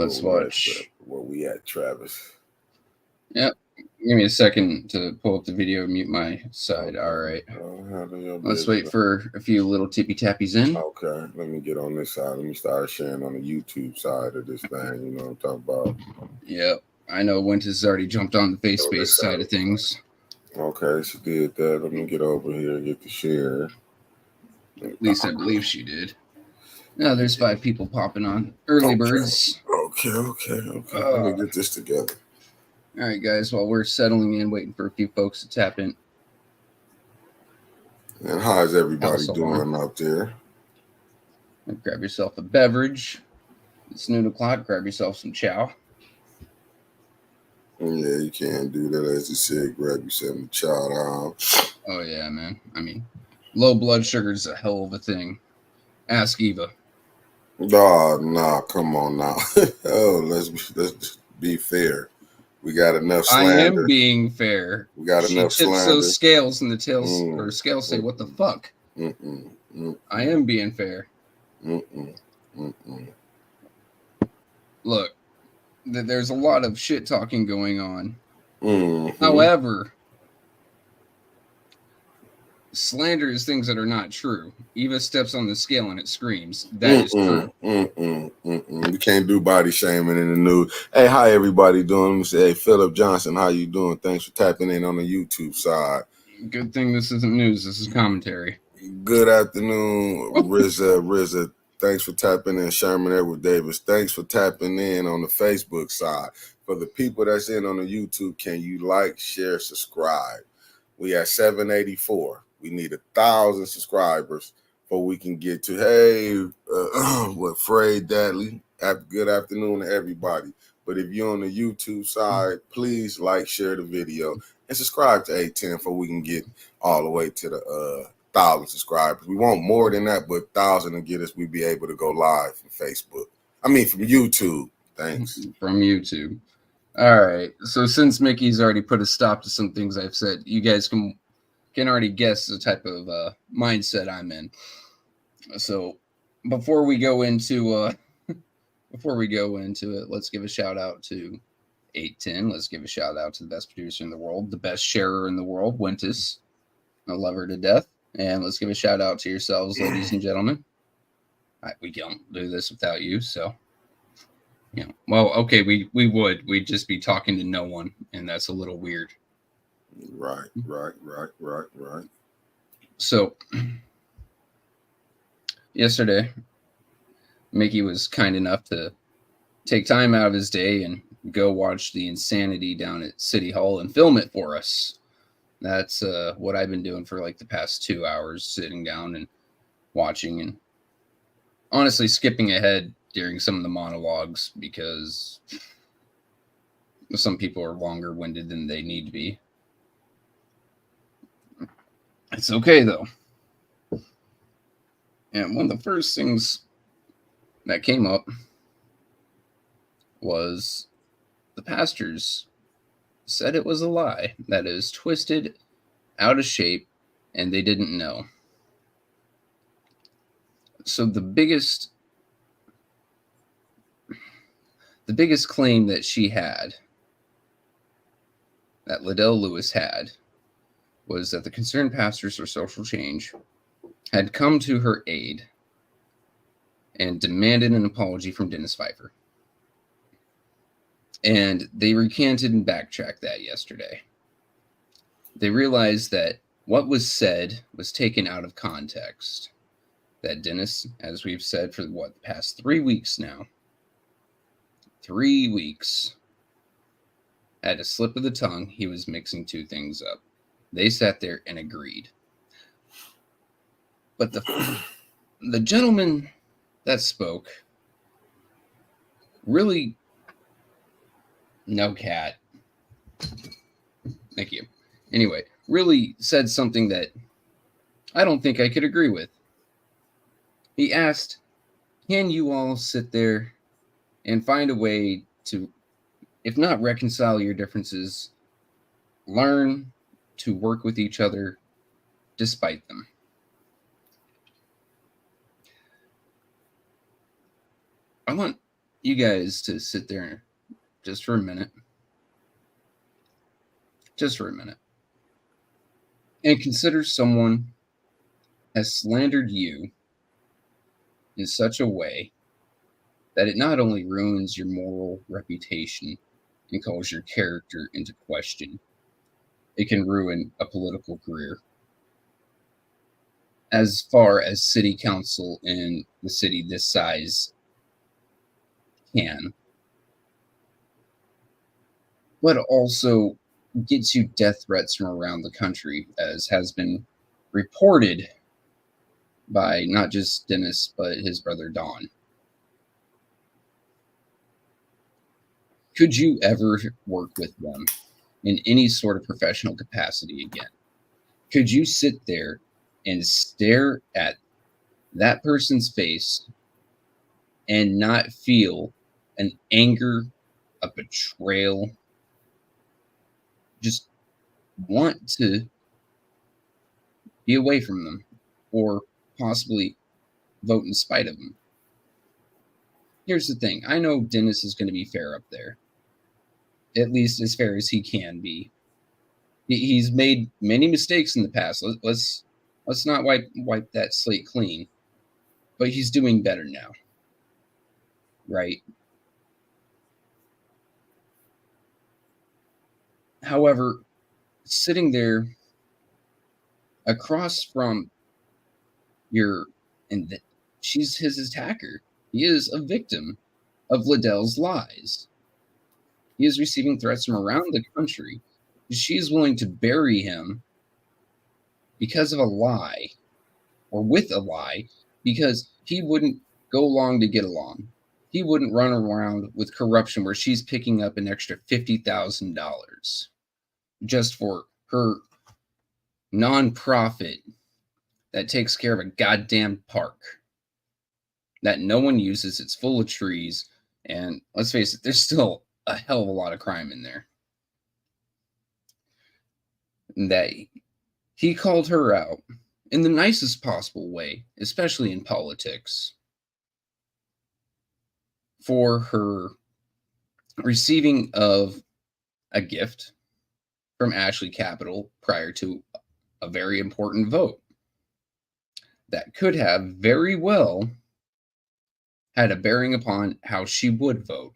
Let's watch. Where we at, Travis? Yep. Give me a second to pull up the video, mute my side. All right. Let's wait for a few little tippy tappies in. Okay. Let me get on this side. Let me start sharing on the YouTube side of this thing. You know what I'm talking about? Yep. I know Winters has already jumped on the face-based side of things. Okay, she did that. Let me get over here and get the share. At least I believe she did. Now there's 5 people popping on. Early birds. Okay. Let me get this together. All right, guys. While we're settling in, waiting for a few folks to tap in. And how's everybody doing out there? Grab yourself a beverage. It's noon o'clock. Grab yourself some chow. Yeah, you can't do that. As you said, grab yourself a chow down. Oh, yeah, man. I mean, low blood sugar is a hell of a thing. Ask Eva. Nah, come on now. Let's be fair. We got enough slander. I am being fair. We got enough slander. She tips those scales and the tails or scales say, "What the fuck?" I am being fair. Look, there's a lot of shit talking going on. However, slander is things that are not true. Eva steps on the scale and it screams. That is true. You can't do body shaming in the news. Hey, how everybody doing? Let me say, hey, Philip Johnson, how you doing? Thanks for tapping in on the YouTube side. Good thing this isn't news. This is commentary. Good afternoon, RZA. Thanks for tapping in, Sherman Edward Davis. Thanks for tapping in on the Facebook side. For the people that's in on the YouTube, can you like, share, subscribe? We at 784. We need 1,000 subscribers before we can get to, Fred Dadley. Good afternoon to everybody. But if you're on the YouTube side, please like, share the video, and subscribe to 810 before we can get all the way to the 1,000 subscribers. We want more than that, but 1,000 to get us, we'd be able to go live from from YouTube. Thanks. From YouTube. All right. So since Mickey's already put a stop to some things I've said, you guys can already guess the type of mindset I'm in. So before we go into it, let's give a shout out to 810. Let's give a shout out to the best producer in the world, the best sharer in the world, Winters. I love her to death. And let's give a shout out to yourselves, ladies and gentlemen. We don't do this without you, so. Yeah. Well, okay, we would. We'd just be talking to no one, and that's a little weird. Right. So, yesterday, Mickey was kind enough to take time out of his day and go watch the insanity down at City Hall and film it for us. That's what I've been doing for like the past 2 hours, sitting down and watching and honestly skipping ahead during some of the monologues because some people are longer winded than they need to be. It's okay though. And one of the first things that came up was the pastors said it was a lie, that is twisted, out of shape, and they didn't know. So the biggest claim that she had, that Liddell Lewis had, was that the Concerned Pastors for Social Change had come to her aid and demanded an apology from Dennis Pfeiffer. And they recanted and backtracked that yesterday. They realized that what was said was taken out of context. That Dennis, as we've said for the past 3 weeks now, 3 weeks, at a slip of the tongue, he was mixing two things up. They sat there and agreed. But the gentleman that spoke really, no cat. Thank you. Anyway, really said something that I don't think I could agree with. He asked, can you all sit there and find a way to, if not reconcile your differences, learn to work with each other despite them? I want you guys to sit there just for a minute. Just for a minute. And consider someone has slandered you in such a way that it not only ruins your moral reputation and calls your character into question, it can ruin a political career. As far as city council in the city this size can, but also gets you death threats from around the country, as has been reported by not just Dennis, but his brother Don. Could you ever work with them in any sort of professional capacity again? Could you sit there and stare at that person's face and not feel an anger, a betrayal, just want to be away from them or possibly vote in spite of them? Here's the thing. I know Dennis is going to be fair up there, at least as fair as he can be. He's made many mistakes in the past. Let's not wipe that slate clean. But he's doing better now, right? However, sitting there across from she's his attacker. He is a victim of Liddell's lies. He is receiving threats from around the country. She's willing to bury him because of a lie, or with a lie, because he wouldn't go along to get along. He wouldn't run around with corruption where she's picking up an extra $50,000 just for her nonprofit that takes care of a goddamn park that no one uses. It's full of trees. And let's face it, there's still a hell of a lot of crime in there. And that he called her out in the nicest possible way, especially in politics, for her receiving of a gift from Ashley Capital prior to a very important vote that could have very well had a bearing upon how she would vote.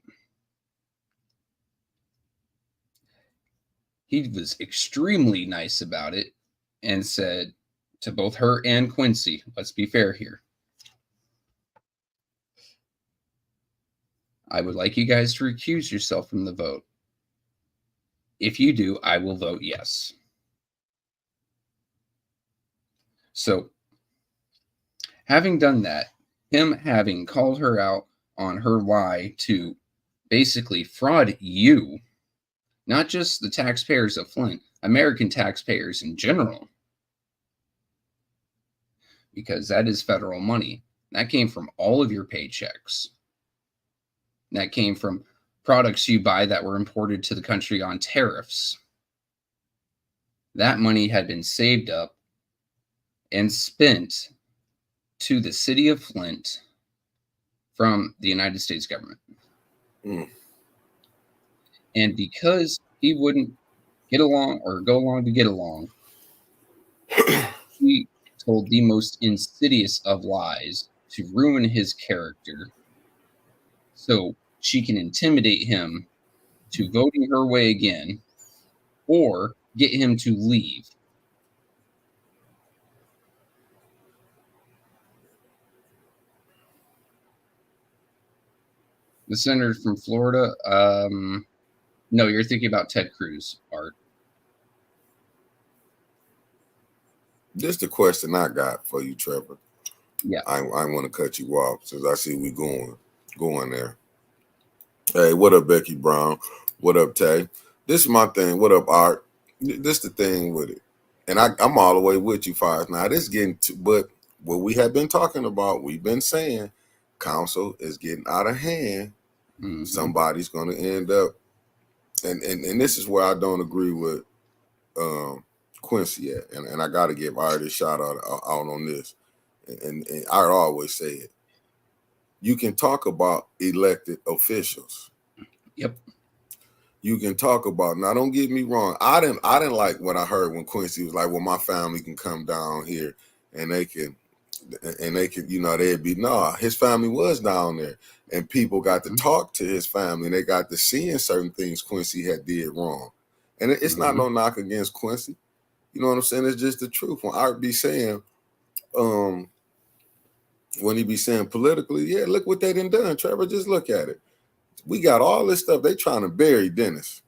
He was extremely nice about it and said to both her and Quincy, let's be fair here, I would like you guys to recuse yourself from the vote. If you do, I will vote yes. So, having done that, him having called her out on her lie to basically fraud you, not just the taxpayers of Flint, American taxpayers in general, because that is federal money. That came from all of your paychecks. That came from products you buy that were imported to the country on tariffs. That money had been saved up and spent to the city of Flint from the United States government. And because he wouldn't get along or go along to get along, he told the most insidious of lies to ruin his character so she can intimidate him to voting her way again or get him to leave. The senator from Florida, no, you're thinking about Ted Cruz, Art. This is the question I got for you, Trevor. Yeah. I want to cut you off since I see we going there. Hey, what up, Becky Brown? What up, Tay? This is my thing. What up, Art? This the thing with it. And I'm all the way with you, Fives. Now, this is getting to, but what we have been talking about, we've been saying, council is getting out of hand. Mm-hmm. Somebody's going to end up, and this is where I don't agree with Quincy at. And I got to give Art a shout out on this. And I always say it. You can talk about elected officials. Yep. You can talk about. Now, don't get me wrong. I didn't like what I heard when Quincy was like, "Well, my family can come down here and they can, you know, they'd be." Nah, his family was down there, and people got to talk to his family, and they got to seeing certain things Quincy had did wrong. And it's not no knock against Quincy. You know what I'm saying? It's just the truth. When I be saying, when he be saying politically, yeah, look what they done, Trevor. Just look at it. We got all this stuff. They trying to bury Dennis.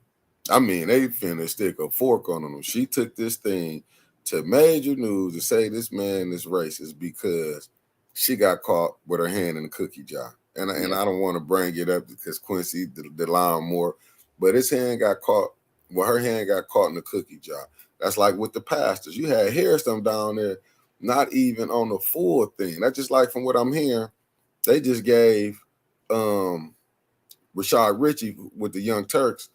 I mean, they finna stick a fork on him. She took this thing to major news to say this man is racist because she got caught with her hand in the cookie jar. And I don't want to bring it up because Quincy the line more, but his hand got caught. Well, her hand got caught in the cookie jar. That's like with the pastors. You had Harrison down there, not even on the full thing. That's just like from what I'm hearing, they just gave Rashad Ritchie with the Young Turks.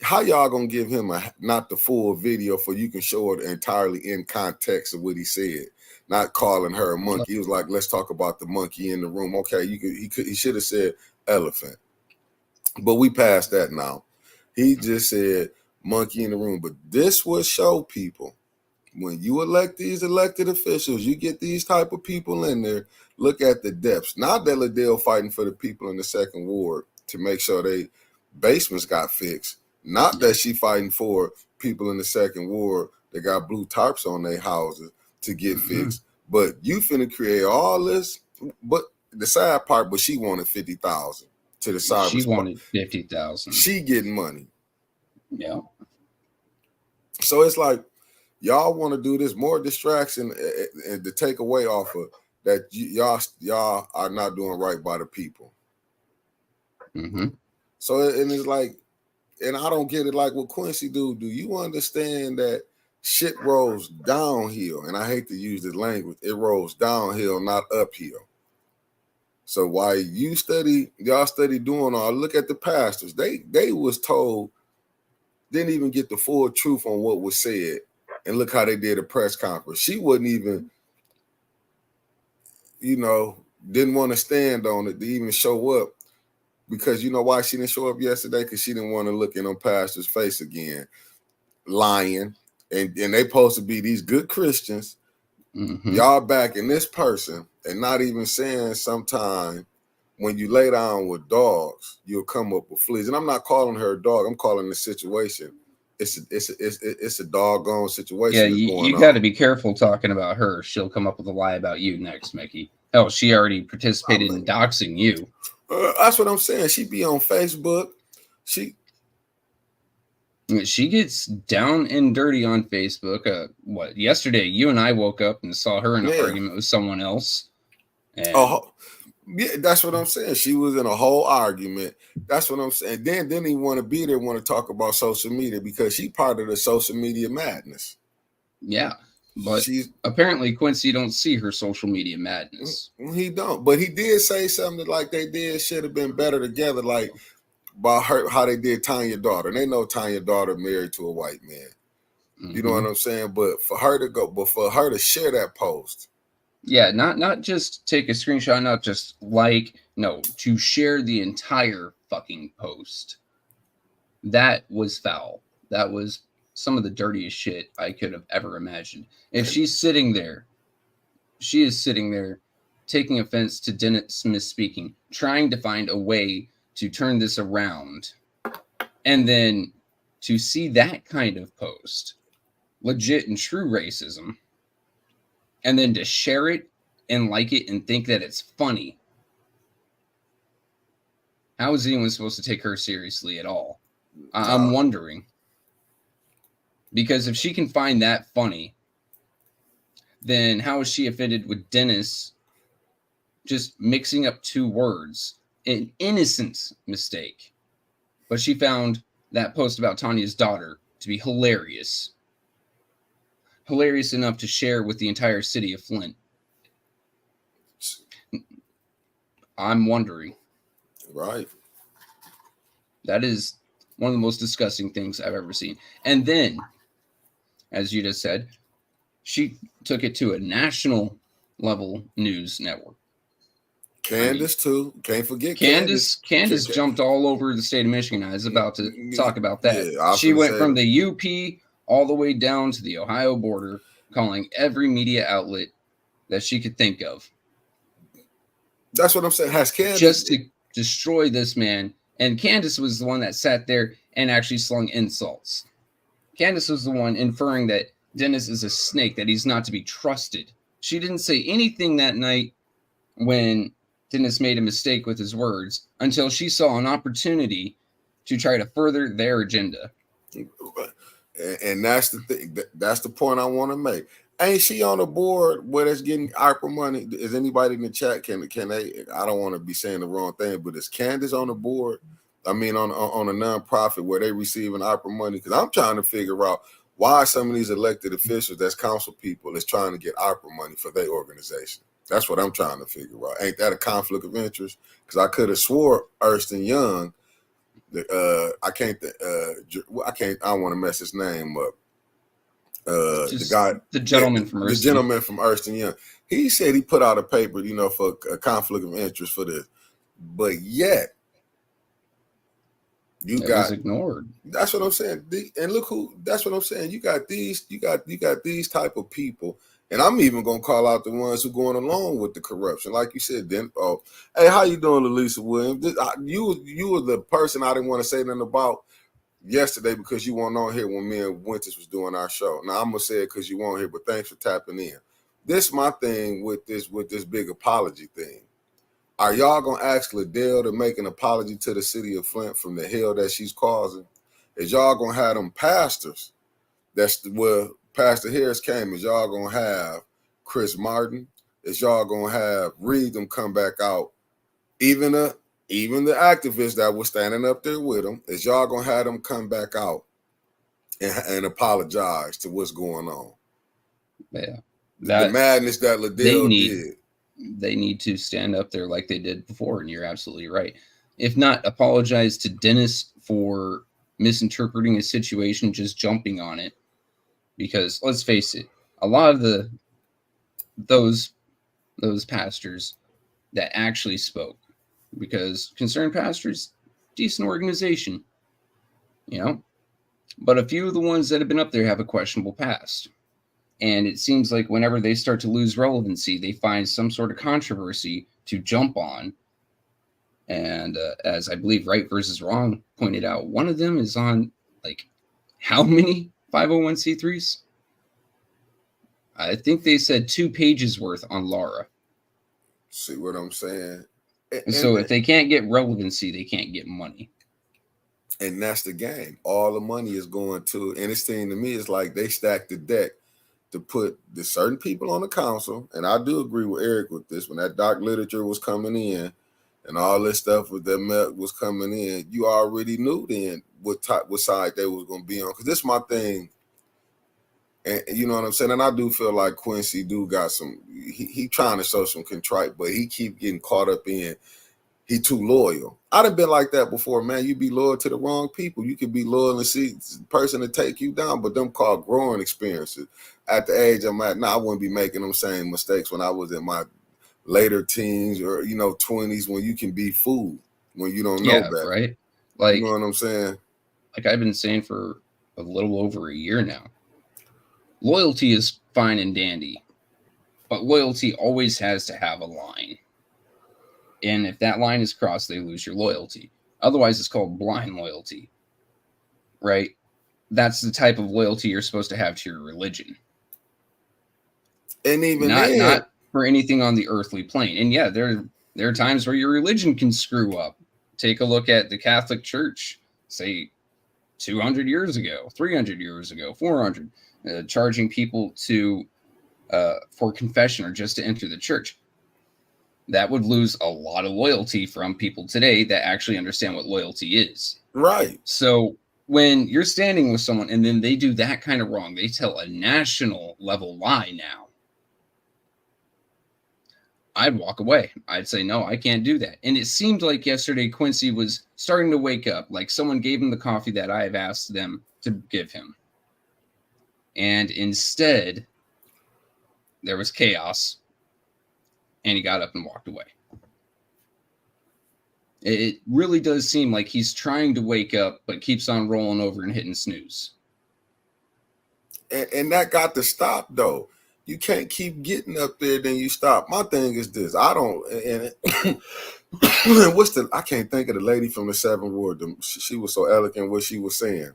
How y'all gonna give him not the full video for you can show it entirely in context of what he said, not calling her a monkey? He was like, let's talk about the monkey in the room. Okay, he should have said elephant, but we passed that now. He just said monkey in the room. But this would show people when you elect these elected officials, you get these type of people in there. Look at the depths. Not that Liddell fighting for the people in the second ward to make sure they basements got fixed. Not that she fighting for people in the second ward that got blue tarps on their houses to get fixed. But you finna create all this. But the sad part, but she wanted 50,000 to the cyber. She wanted 50,000. She getting money. Yeah. So it's like y'all want to do this more distraction and to take away off of that. Y'all are not doing right by the people. So and it's like. And I don't get it like what Quincy do. Do you understand that shit rolls downhill? And I hate to use this language. It rolls downhill, not uphill. So while y'all study doing all, look at the pastors. They was told, didn't even get the full truth on what was said. And look how they did a press conference. She wouldn't even, didn't want to stand on it to even show up. Because you know why she didn't show up yesterday? Because she didn't want to look in on pastor's face again, lying. And they supposed to be these good Christians. Y'all backing this person and not even saying sometime when you lay down with dogs, you'll come up with fleas. And I'm not calling her a dog. I'm calling the situation. It's a doggone situation. Yeah, you got to be careful talking about her. She'll come up with a lie about you next, Mickey. Oh, she already participated in doxing you. That's what I'm saying. She be on Facebook. She gets down and dirty on Facebook. Yesterday you and I woke up and saw her in an argument with someone else. And yeah, that's what I'm saying. She was in a whole argument. That's what I'm saying. Then didn't even want to be there, want to talk about social media because she part of the social media madness. Yeah. But apparently Quincy don't see her social media madness. He don't. But he did say something like they did should have been better together, like about her, how they did Tanya's daughter. And they know Tanya's daughter married to a white man. You know what I'm saying? But for her to share that post. Yeah, not just take a screenshot, not just to share the entire fucking post. That was foul. That was some of the dirtiest shit I could have ever imagined. If she's sitting there, she is sitting there taking offense to Dennis misspeaking, trying to find a way to turn this around. And then to see that kind of post, legit and true racism, and then to share it and like it and think that it's funny. How is anyone supposed to take her seriously at all? I'm wondering. Because if she can find that funny, then how is she offended with Dennis just mixing up two words? An innocent mistake. But she found that post about Tanya's daughter to be hilarious. Hilarious enough to share with the entire city of Flint. I'm wondering. Right. That is one of the most disgusting things I've ever seen. And then, as you just said, she took it to a national level news network. Candace too. Can't forget Candace. Candace jumped all over the state of Michigan. I was about to talk about that. Yeah, she went from the UP all the way down to the Ohio border, calling every media outlet that she could think of. That's what I'm saying. Has Candace just to destroy this man? And Candace was the one that sat there and actually slung insults. Candace was the one inferring that Dennis is a snake, that he's not to be trusted. She didn't say anything that night when Dennis made a mistake with his words until she saw an opportunity to try to further their agenda. And that's the thing. That's the point I want to make. Ain't she on the board where that's getting ARPA money? Is anybody in the chat? Can they? I don't want to be saying the wrong thing, but is Candace on the board? I mean, on a nonprofit where they receiving ARPA money? Because I'm trying to figure out why some of these elected officials, that's council people, is trying to get ARPA money for their organization. That's what I'm trying to figure out. Ain't that a conflict of interest? Because I could have swore Ernst & Young. I don't want to mess his name up. The gentleman from Ernst & Young. He said he put out a paper, for a conflict of interest for this, but yet it was ignored. That's what I'm saying. And look who. That's what I'm saying. You got these type of people. And I'm even gonna call out the ones who going along with the corruption, like you said. Then, hey, how you doing, Elisa Williams? You were the person I didn't want to say nothing about yesterday because you weren't on here when me and Winters was doing our show. Now I'm gonna say it because you weren't here, but thanks for tapping in. This my thing with this big apology thing. Are y'all gonna ask Liddell to make an apology to the city of Flint from the hell that she's causing? Is y'all gonna have them pastors? That's where Pastor Harris came. Is y'all gonna have Chris Martin? Is y'all gonna have Reed them come back out? Even the activists that were standing up there with them, is y'all gonna have them come back out and apologize to what's going on? Yeah, the madness that Liddell did. They need to stand up there like they did before, and you're absolutely right. If not, apologize to Dennis for misinterpreting a situation, just jumping on it. Because let's face it, a lot of those pastors that actually spoke, because Concerned Pastors, decent organization, but a few of the ones that have been up there have a questionable past. And it seems like whenever they start to lose relevancy, they find some sort of controversy to jump on. And as I believe Right versus Wrong pointed out, one of them is on how many 501c3s? I think they said 2 pages worth on Laura. See what I'm saying? So if they can't get relevancy, they can't get money. And that's the game. All the money is going to, and it's saying to me, it's like they stacked the deck to put the certain people on the council. And I do agree with Eric with this. When that dark literature was coming in and all this stuff with that was coming in, you already knew then what side they was going to be on. Because this is my thing. And you know what I'm saying? And I do feel like Quincy got some, he trying to show some contrite, but he keep getting caught up in, he too loyal. I'd have been like that before, man. You be loyal to the wrong people. You could be loyal and see the person to take you down, but them called growing experiences. At the age I'm at now, I wouldn't be making them same mistakes when I was in my later teens or, 20s, when you can be fooled, when you don't know better. Right? You know what I'm saying? Like I've been saying for a little over a year now. Loyalty is fine and dandy, but loyalty always has to have a line. And if that line is crossed, they lose your loyalty. Otherwise, it's called blind loyalty, right? That's the type of loyalty you're supposed to have to your religion. And even not for anything on the earthly plane. And yeah, there are times where your religion can screw up. Take a look at the Catholic Church, say 200 years ago, 300 years ago, 400. Charging people for confession or just to enter the church. That would lose a lot of loyalty from people today that actually understand what loyalty is. Right. So when you're standing with someone and then they do that kind of wrong, they tell a national level lie now, I'd walk away. I'd say, no, I can't do that. And it seemed like yesterday Quincy was starting to wake up, like someone gave him the coffee that I have asked them to give him. And instead, there was chaos, and he got up and walked away. It really does seem like he's trying to wake up, but keeps on rolling over and hitting snooze. And that got to stop, though. You can't keep getting up there, then you stop. My thing is this: I don't. And I can't think of the lady from the Seventh Ward. She was so elegant what she was saying.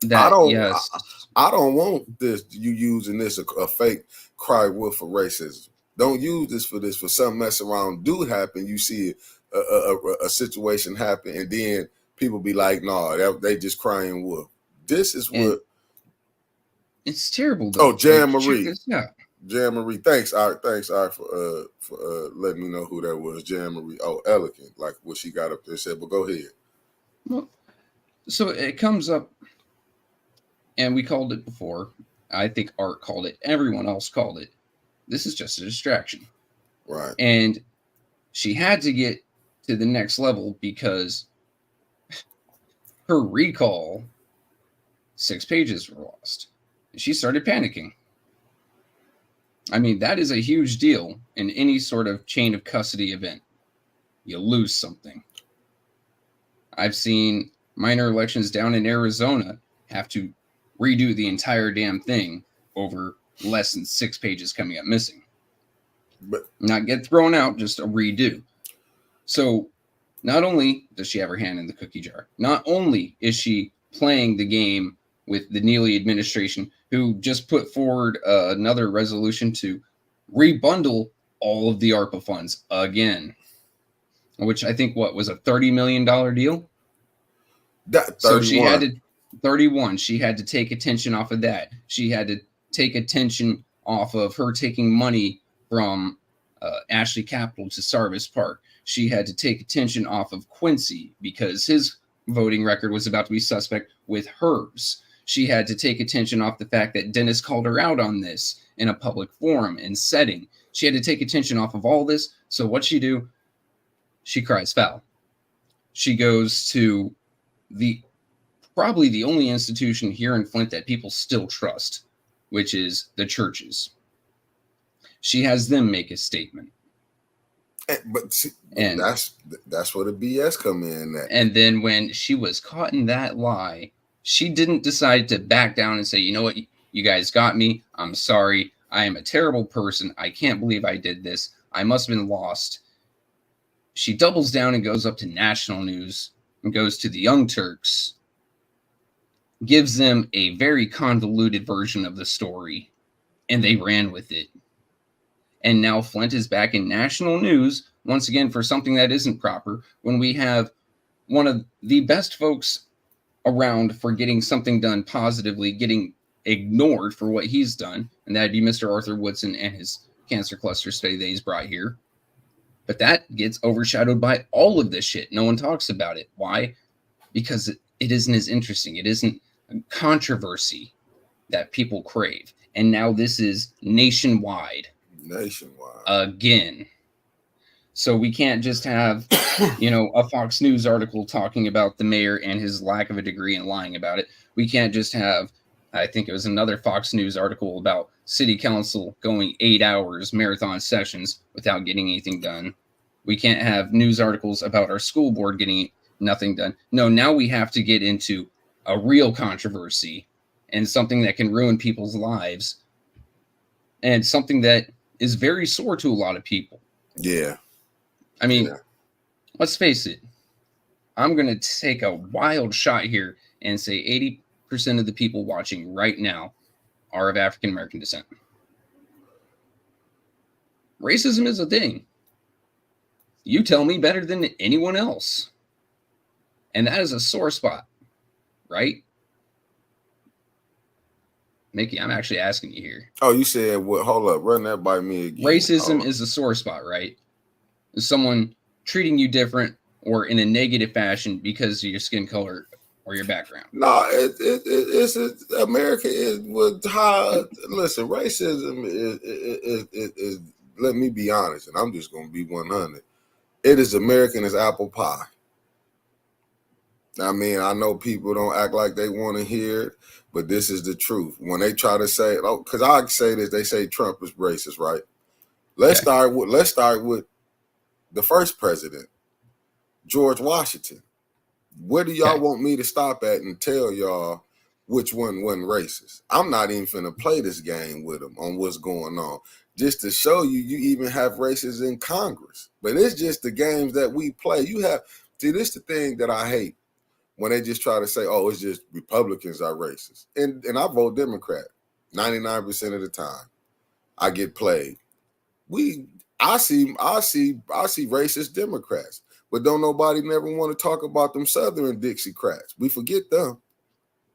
That yes, I don't want this. You using this a fake cry wolf for racism. Don't use this for some mess around do happen. You see a situation happen, and then people be like, "No, they just crying wolf." This is what. It's terrible, though. Oh, Jan Marie. Yeah. Jan Marie. Thanks, Art. Thanks, Art, for letting me know who that was. Jan Marie. Oh, elegant. Like what she got up there said. But go ahead. Well, so it comes up, and we called it before. I think Art called it. Everyone else called it. This is just a distraction. Right. And she had to get to the next level because her recall, 6 pages were lost. She started panicking. I mean, that is a huge deal in any sort of chain of custody event. You lose something. I've seen minor elections down in Arizona have to redo the entire damn thing over less than 6 pages coming up missing. But not get thrown out, just a redo. So not only does she have her hand in the cookie jar, not only is she playing the game with the Neely administration, who just put forward another resolution to rebundle all of the ARPA funds again, which I think was a $30 million deal. So she had to 31. She had to take attention off of that. She had to take attention off of her taking money from Ashley Capital to Sarvis Park. She had to take attention off of Quincy because his voting record was about to be suspect with hers. She had to take attention off the fact that Dennis called her out on this in a public forum and setting. She had to take attention off of all this. So what'd she do? She cries foul. She goes to probably the only institution here in Flint that people still trust, which is the churches. She has them make a statement. But see, and that's where the BS come in. And then when she was caught in that lie, she didn't decide to back down and say, you know what, you guys got me. I'm sorry. I am a terrible person. I can't believe I did this. I must have been lost. She doubles down and goes up to national news and goes to the Young Turks, gives them a very convoluted version of the story, and they ran with it. And now Flint is back in national news once again for something that isn't proper, when we have one of the best folks around for getting something done positively getting ignored for what he's done, and that'd be Mr. Arthur Woodson and his cancer cluster study that he's brought here. But that gets overshadowed by all of this shit. No one talks about it. Why? Because it isn't as interesting. It isn't a controversy that people crave. And now this is nationwide. Again. So we can't just have, a Fox News article talking about the mayor and his lack of a degree and lying about it. We can't just have, I think it was another Fox News article about city council going 8 hours marathon sessions without getting anything done. We can't have news articles about our school board getting nothing done. No, now we have to get into a real controversy and something that can ruin people's lives and something that is very sore to a lot of people. Yeah. I mean, let's face it. I'm going to take a wild shot here and say 80% of the people watching right now are of African American descent. Racism is a thing. You tell me better than anyone else. And that is a sore spot, right? Mickey, I'm actually asking you here. Oh, you said what? Hold up, run that by me again. Racism is a sore spot, right? Someone treating you different or in a negative fashion because of your skin color or your background. No, it's America is with high. Listen, racism is. Let me be honest, and I'm just going to be 100. It is American as apple pie. I mean, I know people don't act like they want to hear it, but this is the truth. When they try to say, because I say this, they say Trump is racist, right? Let's start with the first president. George Washington. Where do y'all Okay. want me to stop at and tell y'all which one wasn't racist? I'm not even finna play this game with them on what's going on. Just to show you, you even have racists in Congress. But it's just the games that we play. You have, see, this is the thing that I hate when they just try to say, oh, it's just Republicans are racist. And I vote Democrat 99% of the time. I get played. I see racist Democrats, but don't nobody never want to talk about them Southern Dixiecrats. We forget them.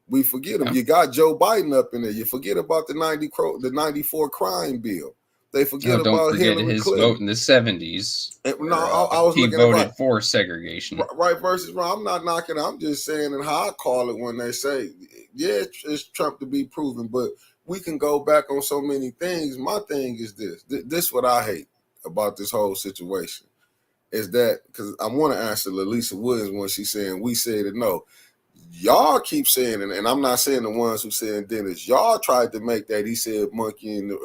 We forget them. Yeah. You got Joe Biden up in there. You forget about the 94 crime bill. They forget Oh, don't about forget Hillary his vote Clinton. in the 70s. And, no, Where, I was he looking at voted for segregation. right versus wrong. I'm not knocking it. I'm just saying and how I call it when they say, yeah, it's Trump to be proven, but we can go back on so many things. My thing is this. This what I hate about this whole situation is that, because I want to answer Lisa Williams when she's saying we said it. No, y'all keep saying it, and I'm not saying the ones who said Dennis. Y'all tried to make that he said monkey in the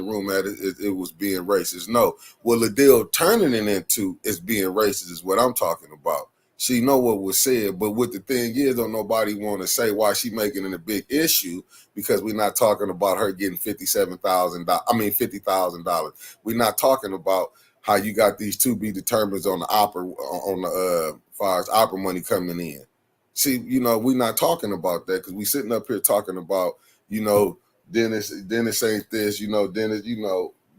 room that it was being racist. No, what Liddell turning it into is being racist is what I'm talking about. She know what was said, but what the thing is, don't nobody want to say why she making it a big issue, because we're not talking about her getting $50,000. We're not talking about how you got these to be determined on the far as opera money coming in. See, we're not talking about that because we sitting up here talking about, Dennis ain't this,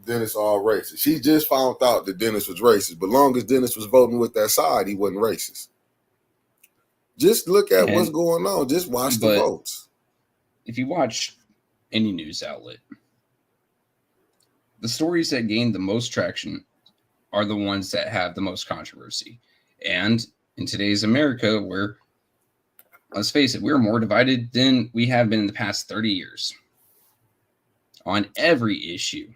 Dennis all racist. She just found out that Dennis was racist, but long as Dennis was voting with that side, he wasn't racist. Just look at what's going on. Just watch the votes. If you watch any news outlet, the stories that gain the most traction are the ones that have the most controversy. And in today's America, where, let's face it, we're more divided than we have been in the past 30 years on every issue.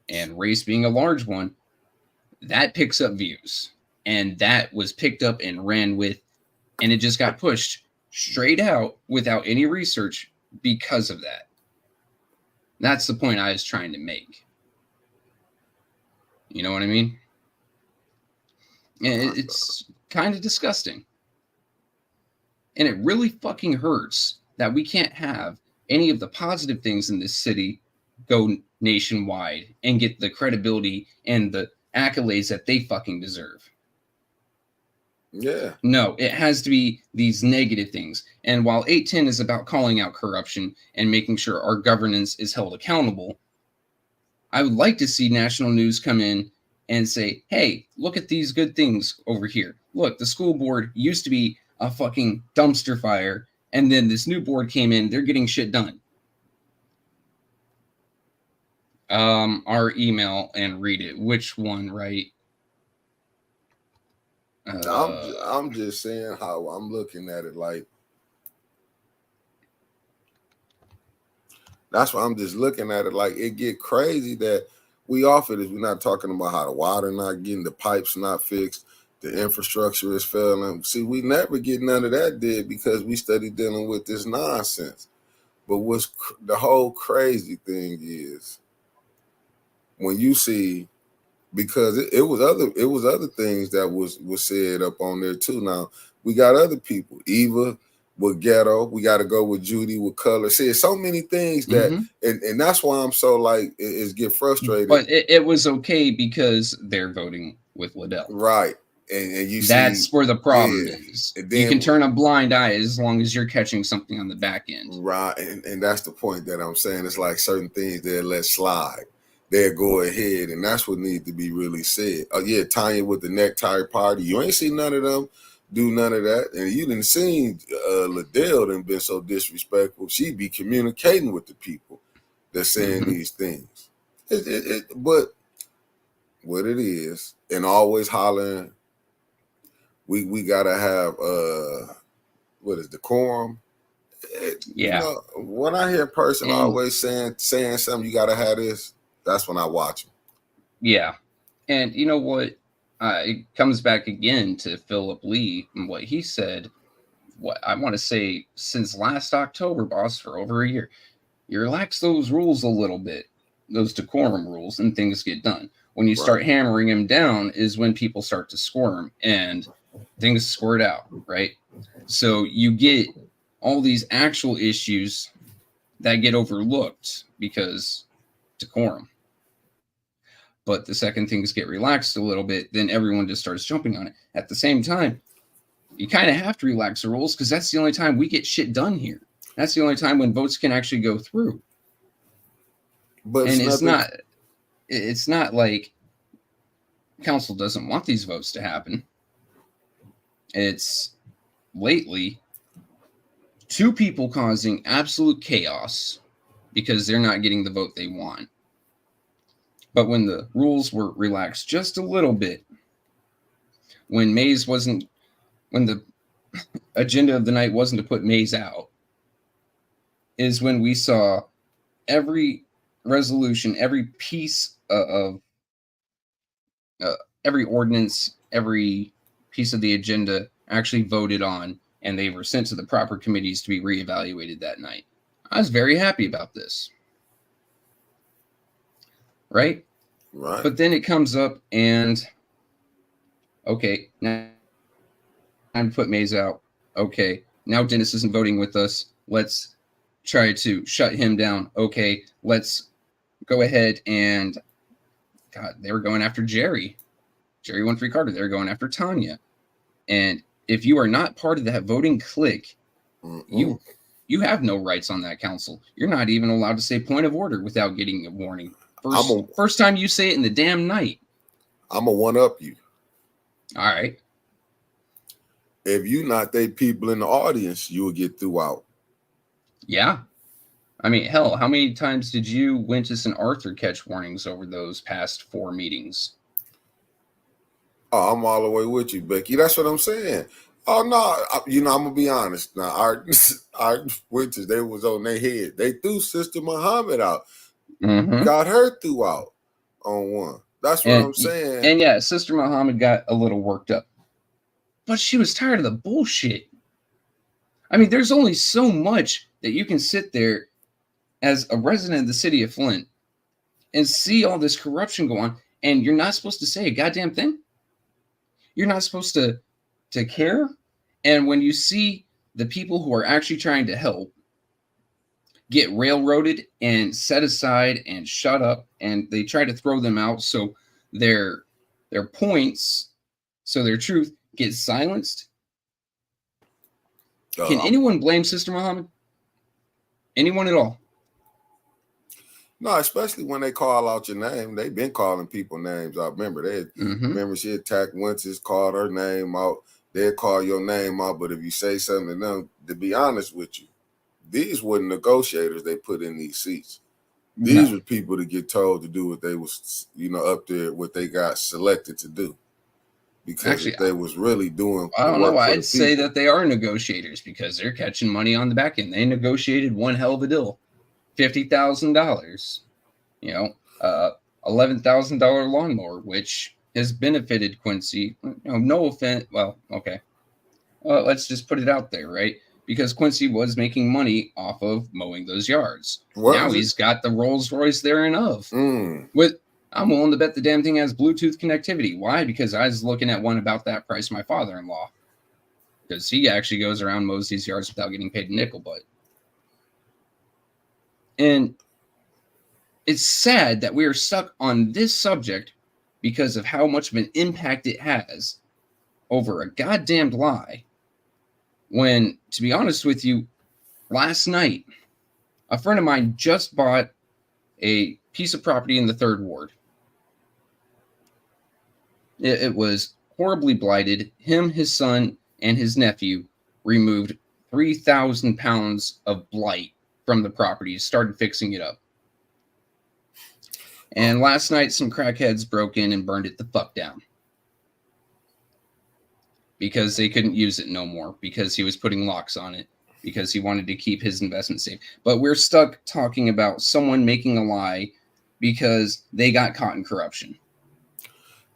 And race being a large one, that picks up views. And that was picked up and ran with, and it just got pushed straight out without any research because of that. That's the point I was trying to make. You know what I mean? And it's kind of disgusting. And it really fucking hurts that we can't have any of the positive things in this city go nationwide and get the credibility and the accolades that they fucking deserve. Yeah. No, it has to be these negative things. And while 810 is about calling out corruption and making sure our governance is held accountable, I would like to see national news come in and say, hey, look at these good things over here. Look, the school board used to be a fucking dumpster fire, and then this new board came in, they're getting shit done. Our email and read it. Which one, right? I'm just saying how I'm looking at it. Like, that's why I'm just looking at it. Like, it get crazy that we offer this. We're not talking about how the water not getting, the pipes not fixed, the infrastructure is failing. See, we never get none of that did because we study dealing with this nonsense. But what's the whole crazy thing is when you see, because it was other things that was said up on there too. Now we got other people, Eva with ghetto. We got to go with Judy with color. See, so many things that, and that's why I'm so like is get frustrated. But it was okay because they're voting with Liddell, right? And you that's see, where the problem is. And then, you can turn a blind eye as long as you're catching something on the back end, right? And that's the point that I'm saying. It's like certain things that let slide. They'll go ahead, and that's what needs to be really said. Oh yeah, Tanya with the necktie party. You ain't seen none of them do none of that, and you didn't see Liddell done been so disrespectful. She be communicating with the people that's saying these things. But what it is, and always hollering, we gotta have what is decorum. Yeah. When I hear a person always saying something, you gotta have this. That's when I watch them. Yeah. And you know what? It comes back again to Philip Lee and what he said. What I want to say since last October, boss, for over a year, you relax those rules a little bit, those decorum rules, and things get done. When you start hammering him down is when people start to squirm and things squirt out, right? So you get all these actual issues that get overlooked because decorum. But the second things get relaxed a little bit, then everyone just starts jumping on it. At the same time, you kind of have to relax the rules because that's the only time we get shit done here. That's the only time when votes can actually go through. But and it's not like council doesn't want these votes to happen. It's lately two people causing absolute chaos because they're not getting the vote they want. But when the rules were relaxed just a little bit, when the agenda of the night wasn't to put Mays out, is when we saw every resolution, every piece of every ordinance, every piece of the agenda actually voted on, and they were sent to the proper committees to be reevaluated that night. I was very happy about this. Right? Right. But then it comes up and, okay, now time to put Mays out. Okay, now Dennis isn't voting with us. Let's try to shut him down. Okay, let's go ahead and, God, they were going after Jerry. Jerry Winfrey Carter. They were going after Tanya. And if you are not part of that voting clique, you have no rights on that council. You're not even allowed to say point of order without getting a warning. First time you say it in the damn night. I'm going to one-up you. All right. If you not they people in the audience, you will get threw out. Yeah. I mean, hell, how many times did you, Wintus, and Arthur catch warnings over those past 4 meetings? Oh, I'm all the way with you, Becky. That's what I'm saying. Oh, no, I'm going to be honest. Now, our Winters, they was on their head. They threw Sister Muhammad out. Mm-hmm. Got her threw out on one. That's what I'm saying. And yeah, Sister Muhammad got a little worked up. But she was tired of the bullshit. I mean, there's only so much that you can sit there as a resident of the city of Flint and see all this corruption go on, and you're not supposed to say a goddamn thing. You're not supposed to care. And when you see the people who are actually trying to help get railroaded and set aside and shut up, and they try to throw them out so their points, so their truth gets silenced. Can anyone blame Sister Muhammad? Anyone at all? No, especially when they call out your name. They've been calling people names out. Remember she attacked Winters, called her name out. They'll call your name out, but if you say something to them, to be honest with you, these were negotiators they put in these seats. These were people to get told to do what they was, up there, what they got selected to do. Because actually, if they was really doing, I don't know. I'd say that they are negotiators because they're catching money on the back end. They negotiated one hell of a deal, $50,000. $11,000 lawnmower, which has benefited Quincy. No offense. Well, okay. Let's just put it out there, right? Because Quincy was making money off of mowing those yards. Now he's got the Rolls Royce there and of. I'm willing to bet the damn thing has Bluetooth connectivity. Why? Because I was looking at one about that price, my father-in-law. Because he actually goes around mows these yards without getting paid a nickel, but. And it's sad that we are stuck on this subject because of how much of an impact it has over a goddamned lie. When, to be honest with you, last night, a friend of mine just bought a piece of property in the 3rd Ward. It was horribly blighted. Him, his son, and his nephew removed 3,000 pounds of blight from the property, started fixing it up. And last night, some crackheads broke in and burned it the fuck down. Because they couldn't use it no more. Because he was putting locks on it. Because he wanted to keep his investment safe. But we're stuck talking about someone making a lie because they got caught in corruption.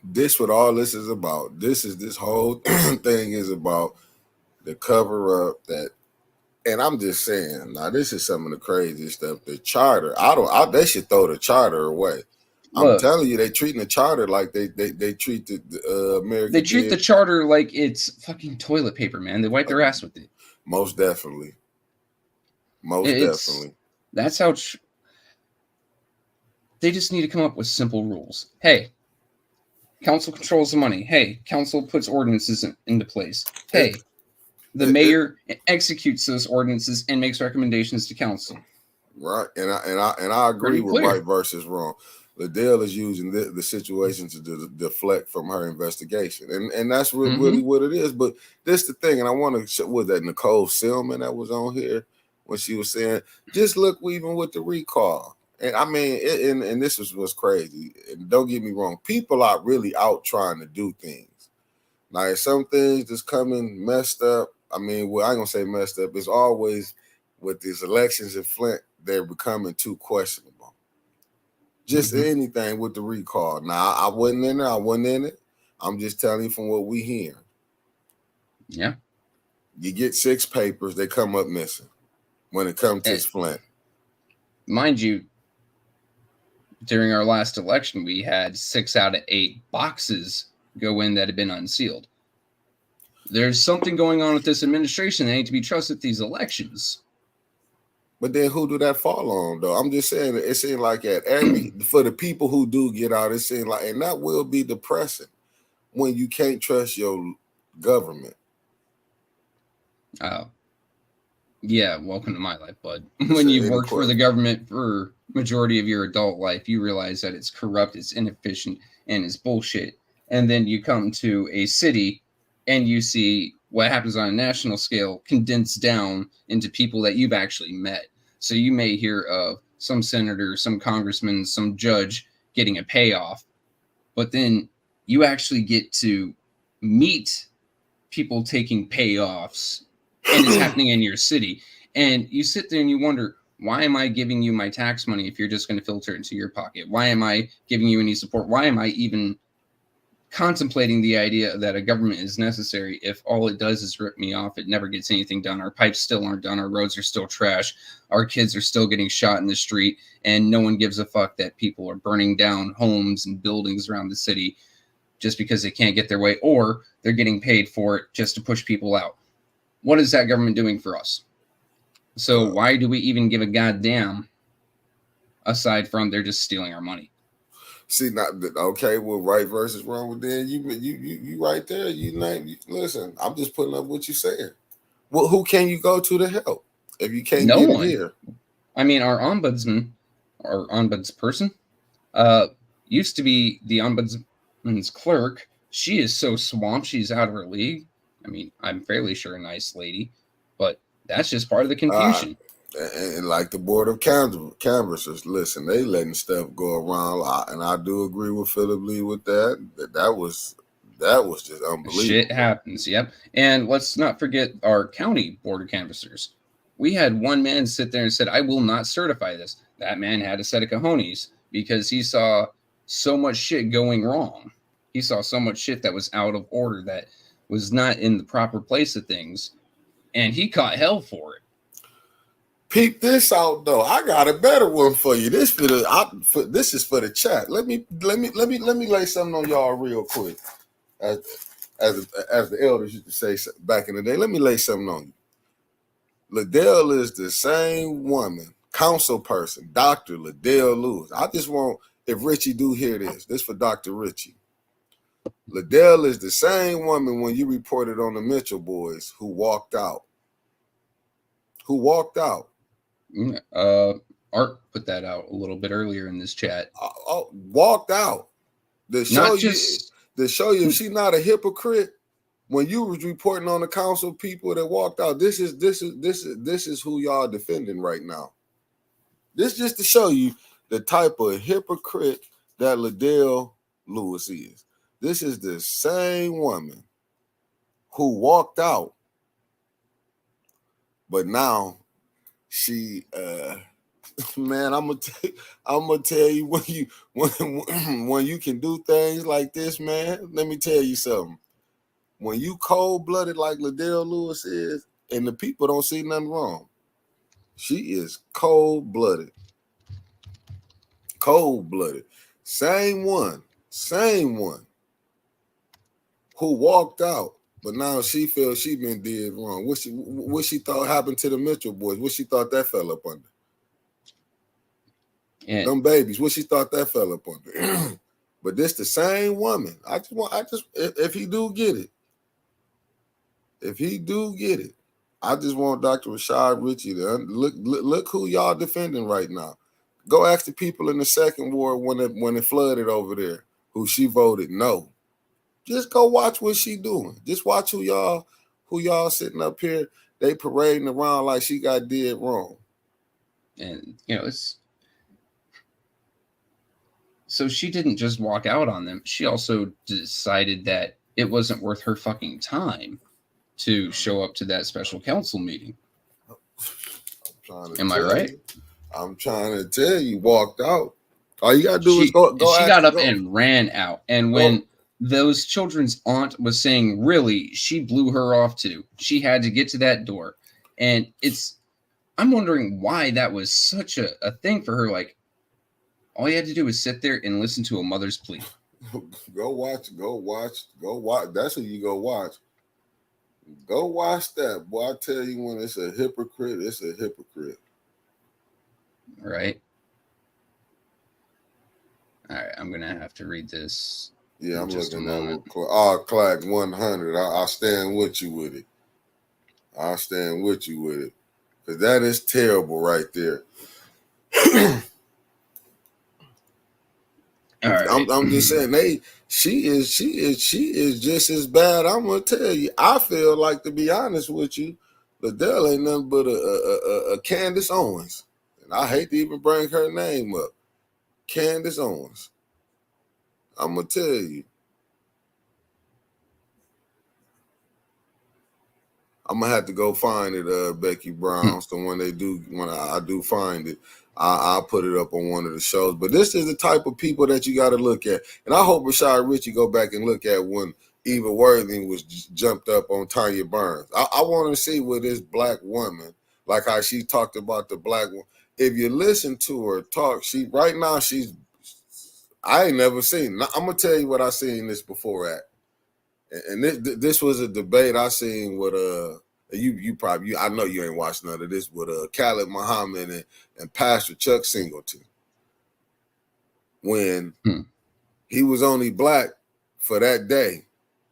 This what all this is about. This whole thing is about the cover up that, and I'm just saying, now this is some of the crazy stuff. The charter, they should throw the charter away. I'm Look, telling you, they treating the charter like they treat the American. they treat the charter like it's fucking toilet paper, man. They wipe their ass with it. Most definitely. That's how. They just need to come up with simple rules. Hey, council controls the money. Hey, council puts ordinances into place. Hey, the mayor executes those ordinances and makes recommendations to council. Right, and I agree with right versus wrong. Liddell is using the situation to deflect from her investigation, and that's really what it is. But this the thing, and I want to show was that Nicole Silman that was on here when she was saying, just look, even with the recall. And I mean, and this was crazy. And don't get me wrong, people are really out trying to do things. Now, some things just coming messed up. I mean, well, I ain't gonna say messed up. It's always with these elections in Flint, they're becoming too questionable. Just anything with the recall. Now, I wasn't in there. I wasn't in it. I'm just telling you from what we hear. Yeah. You get 6 papers, they come up missing when it comes to Flint. Mind you, during our last election, we had 6 out of 8 boxes go in that had been unsealed. There's something going on with this administration that ain't to be trusted these elections. But then who do that fall on, though? I'm just saying, it seems like for the people who do get out, it seems like, and that will be depressing when you can't trust your government. Yeah, welcome to my life, bud. When you've worked for the government for majority of your adult life, you realize that it's corrupt, it's inefficient, and it's bullshit. And then you come to a city and you see what happens on a national scale condensed down into people that you've actually met. So you may hear of some senator, some congressman, some judge getting a payoff, but then you actually get to meet people taking payoffs, and it's happening in your city. And you sit there and you wonder, why am I giving you my tax money if you're just going to filter it into your pocket? Why am I giving you any support? Why am I even contemplating the idea that a government is necessary if all it does is rip me off? It never gets anything done. Our pipes still aren't done. Our roads are still trash. Our kids are still getting shot in the street, and no one gives a fuck that people are burning down homes and buildings around the city just because they can't get their way, or they're getting paid for it just to push people out. What is that government doing for us? So why do we even give a goddamn, aside from they're just stealing our money? See, not okay. Well, right versus wrong. Well, then you right there. Listen, I'm just putting up what you're saying. Well, who can you go to help if you can't get it here? I mean, our ombudsman, our ombudsperson, used to be the ombudsman's clerk. She is so swamped, she's out of her league. I mean, I'm fairly sure a nice lady, but that's just part of the confusion. And like the board of canvassers, listen, they letting stuff go around, and I do agree with Philip Lee with that. That was just unbelievable. Shit happens, yep. And let's not forget our county board of canvassers. We had one man sit there and said, I will not certify this. That man had a set of cojones because he saw so much shit going wrong. He saw so much shit that was out of order, that was not in the proper place of things, and he caught hell for it. Peep this out, though. I got a better one for you. This is for the chat. Let me lay something on y'all real quick. As the elders used to say back in the day, let me lay something on you. Liddell is the same woman, council person, Dr. Liddell Lewis. I just want, if Richie do hear this for Dr. Richie. Liddell is the same woman when you reported on the Mitchell boys who walked out. Art put that out a little bit earlier in this chat. Walked out. To show you she's not a hypocrite. When you was reporting on the council people that walked out, this is who y'all defending right now. This just to show you the type of hypocrite that Liddell Lewis is. This is the same woman who walked out, but now she, man, I'm gonna tell you, when you can do things like this, man. Let me tell you something. When you cold-blooded like Liddell Lewis is, and the people don't see nothing wrong, she is cold-blooded. Cold-blooded. Same one who walked out, but now she feels she been did wrong. What she thought happened to the Mitchell boys? What she thought that fell up under? And them babies, what she thought that fell up under. But this the same woman. If he do get it, I just want Dr. Rashad Ritchie to look who y'all defending right now. Go ask the people in the second ward when it flooded over there who she voted no. Just go watch what she doing. Just watch who y'all sitting up here. They parading around like she got did wrong. And it's so she didn't just walk out on them. She also decided that it wasn't worth her fucking time to show up to that special council meeting. Am I right? I'm trying to tell you, walked out. All you gotta do is go. She got up and ran out. And when those children's aunt was saying, really, she blew her off too. She had to get to that door. And I'm wondering why that was such a thing for her. Like, all you had to do was sit there and listen to a mother's plea. Go watch. That's who you go watch. Go watch that. Boy, I tell you, when it's a hypocrite, it's a hypocrite. Right. All right, I'm going to have to read this. Yeah, I'm looking at it. Clark 100. I stand with you with it. Because that is terrible right there. All right. I'm just saying, she is just as bad. I'm gonna tell you. I feel like, to be honest with you, Liddell ain't nothing but a Candace Owens, and I hate to even bring her name up. Candace Owens. I'm gonna tell you. I'm gonna have to go find it, Becky Brown. So when I do find it, I'll put it up on one of the shows. But this is the type of people that you got to look at. And I hope Rashad Ritchie go back and look at when Eva Worthing was jumped up on Tanya Burns. I want to see where this black woman, like how she talked about the black one. If you listen to her talk, I ain't never seen. I'm gonna tell you what I seen this before at. And this was a debate I seen with you probably, I know you ain't watched none of this, with Khalid Muhammad and Pastor Chuck Singleton, when he was only black for that day,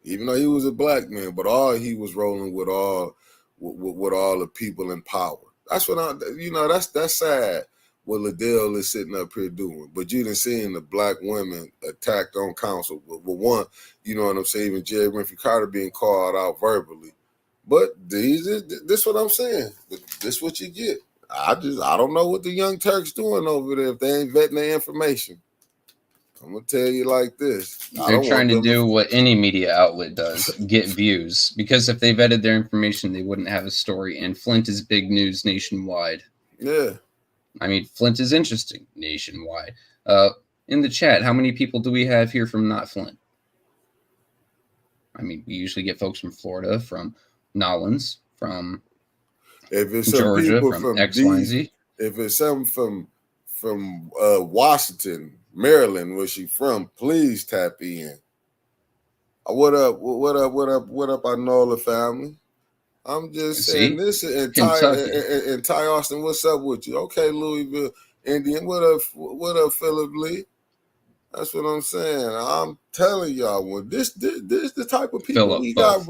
even though he was a black man, but he was rolling with all the people in power. That's what that's sad what Liddell is sitting up here doing. But you didn't see the black women attacked on council. But one, you know what I'm saying, even Jerry Winfrey Carter being called out verbally. But this what I'm saying. This what you get. I don't know what the Young Turks doing over there if they ain't vetting their information. I'm gonna tell you like this. They're trying to do what any media outlet does, get views. Because if they vetted their information, they wouldn't have a story. And Flint is big news nationwide. Yeah. I mean, Flint is interesting nationwide. In the chat, how many people do we have here from not Flint? I mean, we usually get folks from Florida, from Nolens, from Georgia, from X, Y, and Z. If it's something from Washington, Maryland, where she from, please tap in. What up, Arnola family? I'm just saying this, and Ty Austin, what's up with you? Okay, Louisville Indian, what up, Philip Lee? That's what I'm saying. I'm telling y'all, when this the type of people we got.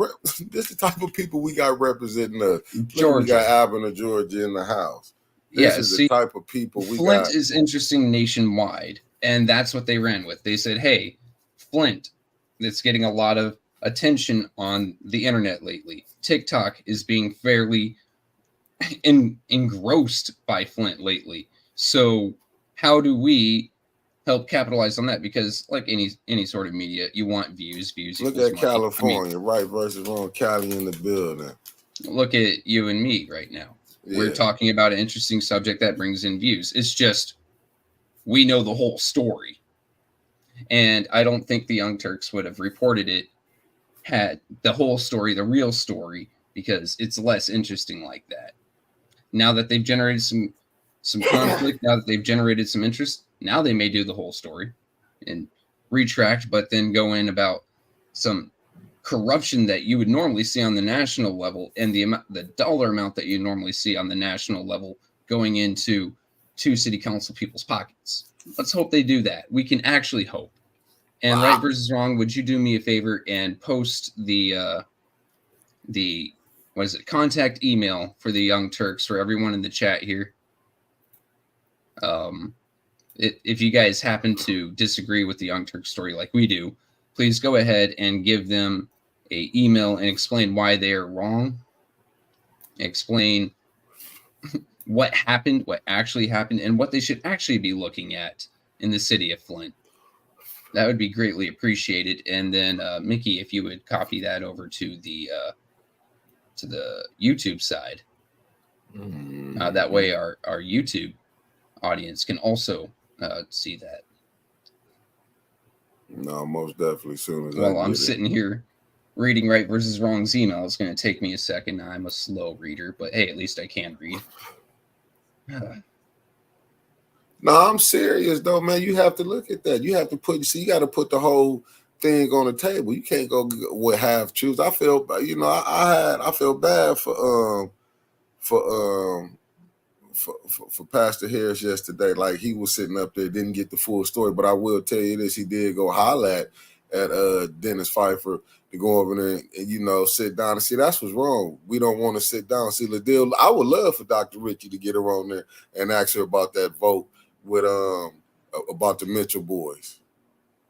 This the type of people we got representing us. Georgia. We got Abilene, Georgia in the house. This is the type of people we got. Flint is interesting nationwide, and that's what they ran with. They said, "Hey, Flint, that's getting a lot of attention on the internet lately. TikTok is being fairly engrossed by Flint lately. So how do we help capitalize on that? Because like any sort of media, you want views. Look at California, right versus wrong. Cali in the building. Look at you and me right now. Yeah. We're talking about an interesting subject that brings in views. It's just we know the whole story. And I don't think the Young Turks would have reported it had the whole story, the real story, because it's less interesting like that. Now that they've generated some conflict, now that they've generated some interest, now they may do the whole story. and retract, but then go in about some corruption that you would normally see on the national level and the dollar amount that you normally see on the national level going into two city council people's pockets. Let's hope they do that. We can actually hope. And right versus wrong, would you do me a favor and post the contact email for the Young Turks for everyone in the chat here? If you guys happen to disagree with the Young Turks story like we do, please go ahead and give them an email and explain why they are wrong. Explain what happened, what actually happened, and what they should actually be looking at in the city of Flint. That would be greatly appreciated. And then, Mickey, if you would copy that over to the YouTube side, that way our YouTube audience can also see that. No, most definitely. Soon as I'm sitting here reading right versus wrong's email. It's going to take me a second. I'm a slow reader, but hey, at least I can read. No, I'm serious though, man. You have to look at that. You have to you got to put the whole thing on the table. You can't go with half truths. I feel, I feel bad for Pastor Harris yesterday. Like, he was sitting up there, didn't get the full story, but I will tell you this: he did go holler at Dennis Pfeiffer to go over there and sit down and see. That's what's wrong. We don't want to sit down and see the deal. I would love for Dr. Ritchie to get her on there and ask her about that vote with about the Mitchell boys,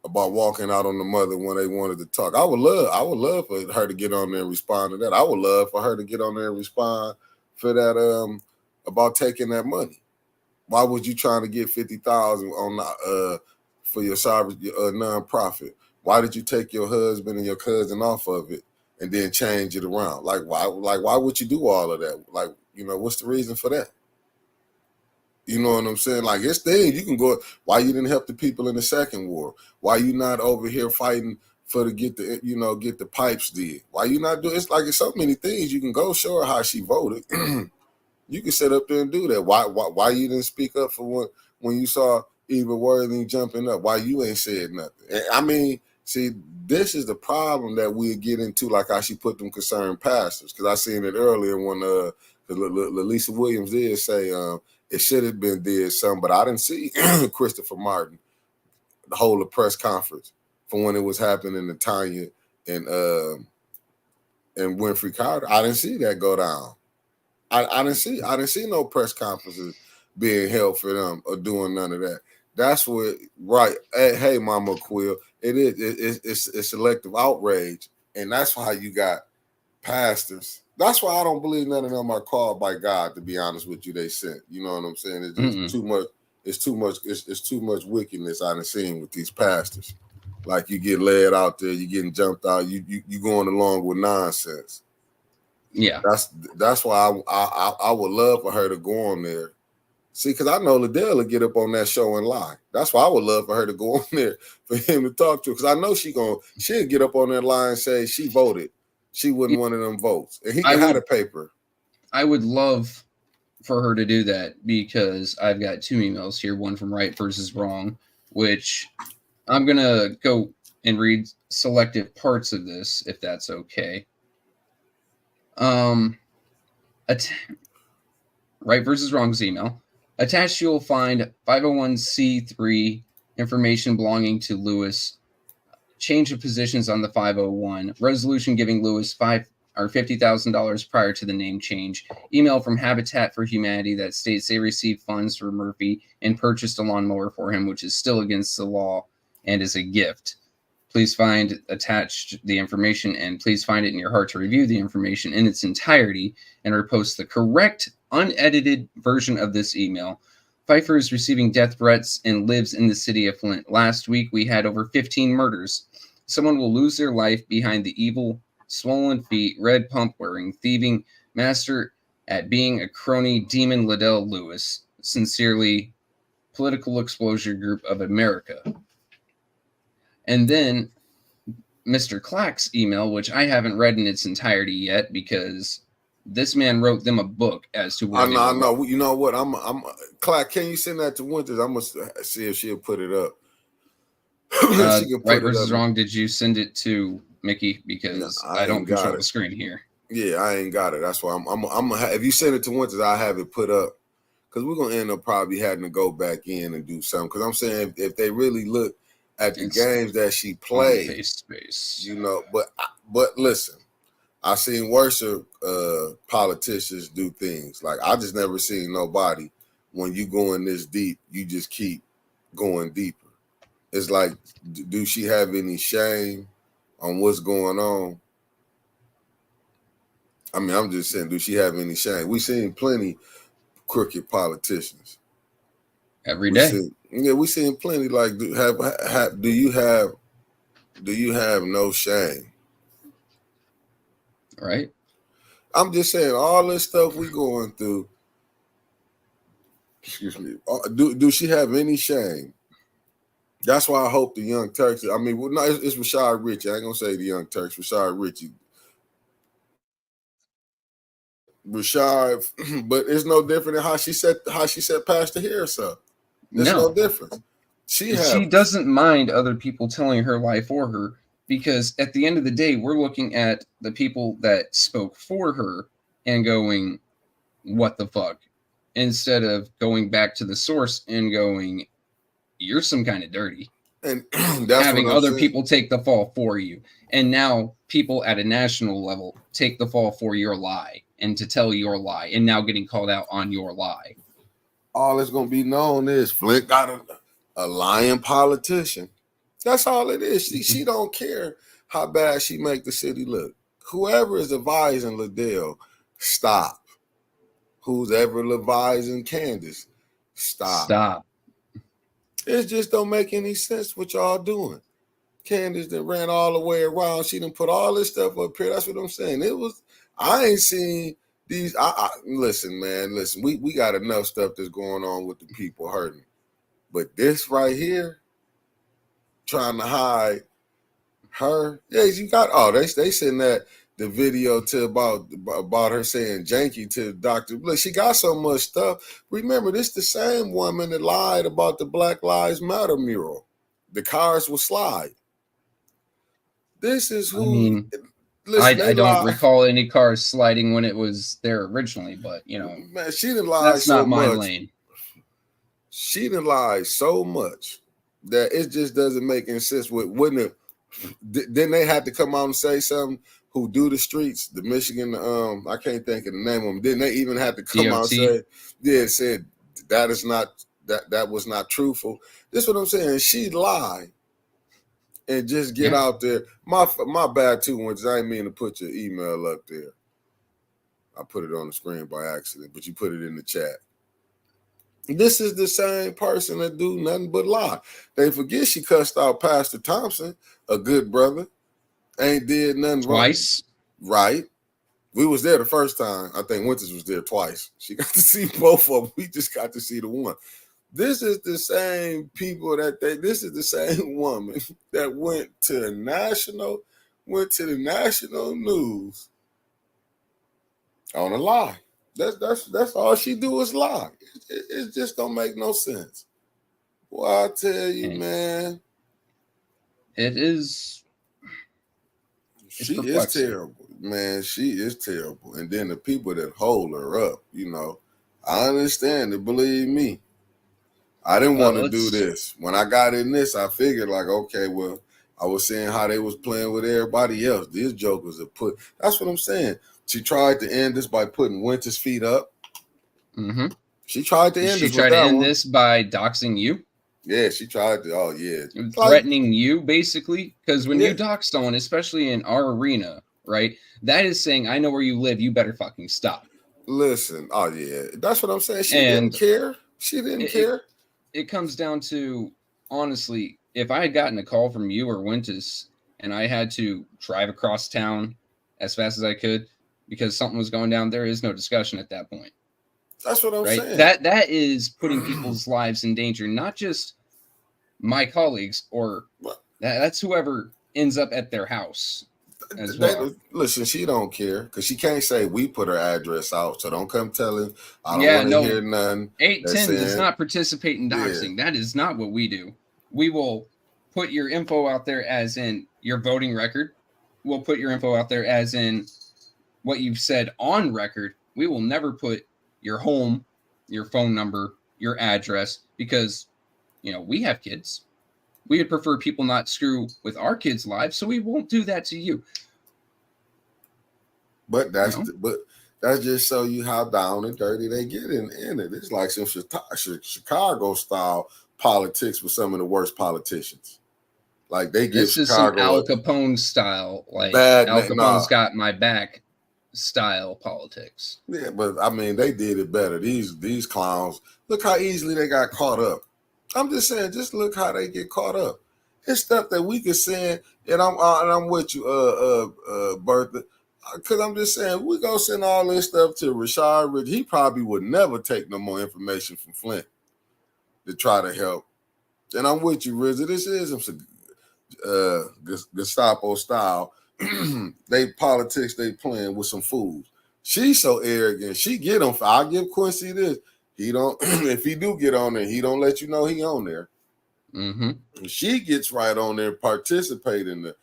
about walking out on the mother when they wanted to talk. I would love for her to get on there and respond to that. I would love for her to get on there and respond for that about taking that money. Why was you trying to get $50,000 on for your nonprofit? Why did you take your husband and your cousin off of it and then change it around? Like, why would you do all of that? Like, what's the reason for that? You know what I'm saying? Like, it's things you can go. Why you didn't help the people in the second war? Why you not over here fighting to get the pipes did? Why you not doing? It's like, it's so many things you can go show her how she voted. You can sit up there and do that. Why you didn't speak up for when you saw Eva Worthing jumping up? Why you ain't said nothing? I mean, see, this is the problem that we get into, like how she put them concerned pastors. Because I seen it earlier when Lisa Williams did say it should have been did something, but I didn't see Christopher Martin hold a press conference for when it was happening to Tanya and Winfrey Carter. I didn't see that go down. I didn't see no press conferences being held for them or doing none of that. That's what, right? Hey, Mama Quill, it's selective outrage, and that's why you got pastors. That's why I don't believe none of them are called by God. To be honest with you, they sent. You know what I'm saying? It's just too much. It's too much. It's too much wickedness I done seen with these pastors. Like, you get led out there, you getting jumped out, you going along with nonsense. Yeah, that's why I would love for her to go on there. See, because I know Liddell will get up on that show and lie. That's why I would love for her to go on there for him to talk to. Because I know she'll get up on that line and say she voted. She wouldn't one of them votes. And he had a paper. I would love for her to do that, because I've got two emails here, one from right versus wrong, which I'm going to go and read selective parts of this, if that's okay. Right versus wrong's email. Attached, you will find 501c3 information belonging to Lewis. Change of positions on the 501. Resolution giving Lewis $50,000 prior to the name change. Email from Habitat for Humanity that states they received funds for Murphy and purchased a lawnmower for him, which is still against the law and is a gift. Please find attached the information, and please find it in your heart to review the information in its entirety and repost the correct, unedited version of this email. Pfeiffer is receiving death threats and lives in the city of Flint. Last week, we had over 15 murders. Someone will lose their life behind the evil, swollen feet, red pump-wearing, thieving master at being a crony demon Liddell Lewis. Sincerely, Political Exposure Group of America. And then Mr. Clack's email, which I haven't read in its entirety yet, because this man wrote them a book as to where I know. You know what? I'm Clack. Can you send that to Winters? I'm gonna see if she'll put it up. She can Right put it versus up. wrong. Did you send it to Mickey? No, Because I I don't ain't got control the it. screen here. Yeah, I ain't got it. That's why I'm gonna if you send it to Winters, I have it put up because we're gonna end up probably having to go back in and do something. Because I'm saying if they really look at the It's games that she on the played, face space. you know. But listen, I seen worse politicians do things. Like I just never seen nobody when you going this deep, you just keep going deeper. It's like, do she have any shame on what's going on? I mean, I'm just saying, do she have any shame? We seen plenty crooked politicians. Every day. We seen plenty. Like, do you have no shame? Right. I'm just saying, all this stuff we going through. Excuse me. Do she have any shame? That's why I hope the Young Turks. I mean, well, no, it's Rashad Richey. I ain't gonna say the Young Turks. Rashad Richey. Rashad, but it's no different than how she said Pastor Harris up. There's no No, difference. she doesn't mind other people telling her life for her, because at the end of the day, we're looking at the people that spoke for her and going, what the fuck? Instead of going back to the source and going, you're some kind of dirty. And that's Having what I'm other saying. people take the fall for you. And now people at a national level take the fall for your lie and to tell your lie, and now getting called out on your lie. All that's gonna be known is Flint got a lying politician. That's all it is. She don't care how bad she make the city look. Whoever is advising Liddell, stop. Who's ever advising Candace, stop. It just don't make any sense what y'all doing. Candace that ran all the way around. She done put all this stuff up here. That's what I'm saying. I ain't seen these. Listen, man, listen. We got enough stuff that's going on with the people hurting. But this right here, trying to hide her. Yeah, you got they send that the video to about her saying janky to the doctor. Look, she got so much stuff. Remember, this the same woman that lied about the Black Lives Matter mural. The cars will slide. This is who. I mean, Listen, they I don't lie. recall any cars sliding when it was there originally, but Man, she done lied that's so not my much. lane. She done lied so much that it just doesn't make any sense. Wouldn't it? Then they had to come out and say something. Who do the streets? The Michigan. I can't think of the name of them. Then they even had to come out and say, yeah, said that is not that was not truthful. This is what I'm saying. She lied and just get out there. My bad too, Winters. I ain't mean to put your email up there. I put it on the screen by accident, but you put it in the chat. This is the same person that do nothing but lie. They forget she cussed out Pastor Thompson, a good brother, ain't did nothing Twice. wrong. Right. We was there the first time. I think Winters was there twice. She got to see both of them. We just got to see the one. This is the same people this is the same woman that went to the national news on a lie. That's all she do is lie. It just don't make no sense. Well, I tell you, man, it is. She is terrible, man. She is terrible. And then the people that hold her up, I understand it. Believe me, I didn't want to do this. When I got in this, I figured like, okay, well, I was seeing how they was playing with everybody else. These jokers are put. That's what I'm saying. She tried to end this by putting Winter's feet up. Mm-hmm. She tried to end this. She tried to end this by doxing you. Yeah, she tried to. Oh, yeah, threatening you basically, because when you dox someone, especially in our arena, right? That is saying, I know where you live. You better fucking stop. Listen. Oh yeah, that's what I'm saying. She didn't care. She didn't care. It comes down to, honestly, if I had gotten a call from you or Winters and I had to drive across town as fast as I could because something was going down, there is no discussion at that point. That's what I'm saying. That is putting people's lives in danger, not just my colleagues or that's whoever ends up at their house as well. Listen, she don't care because she can't say we put her address out, so don't come telling. I don't want to hear nothing. 810 does not participate in doxing. That is not what we do. We will put your info out there as in your voting record. We'll put your info out there as in what you've said on record. We will never put your home, your phone number, your address, because, we have kids. We would prefer people not screw with our kids' lives, so we won't do that to you. But that's just show you how down and dirty they get in it. It's like some Chicago style politics with some of the worst politicians. Like they give This is Chicago some Al Capone style, like Al Capone's got my back style politics. Yeah, but I mean they did it better. These clowns, look how easily they got caught up. I'm just saying, just look how they get caught up. It's stuff that we can send, and I'm with you, Bertha. Because I'm just saying, we go send all this stuff to Rashad Rich. He probably would never take no more information from Flint to try to help. And I'm with you, Rizzo. This is some Gestapo style. They politics they playing with some fools. She's so arrogant. She get on. I'll give Quincy this. He don't. If he do get on there, he don't let you know he on there. Mm-hmm. She gets right on there, participate in the.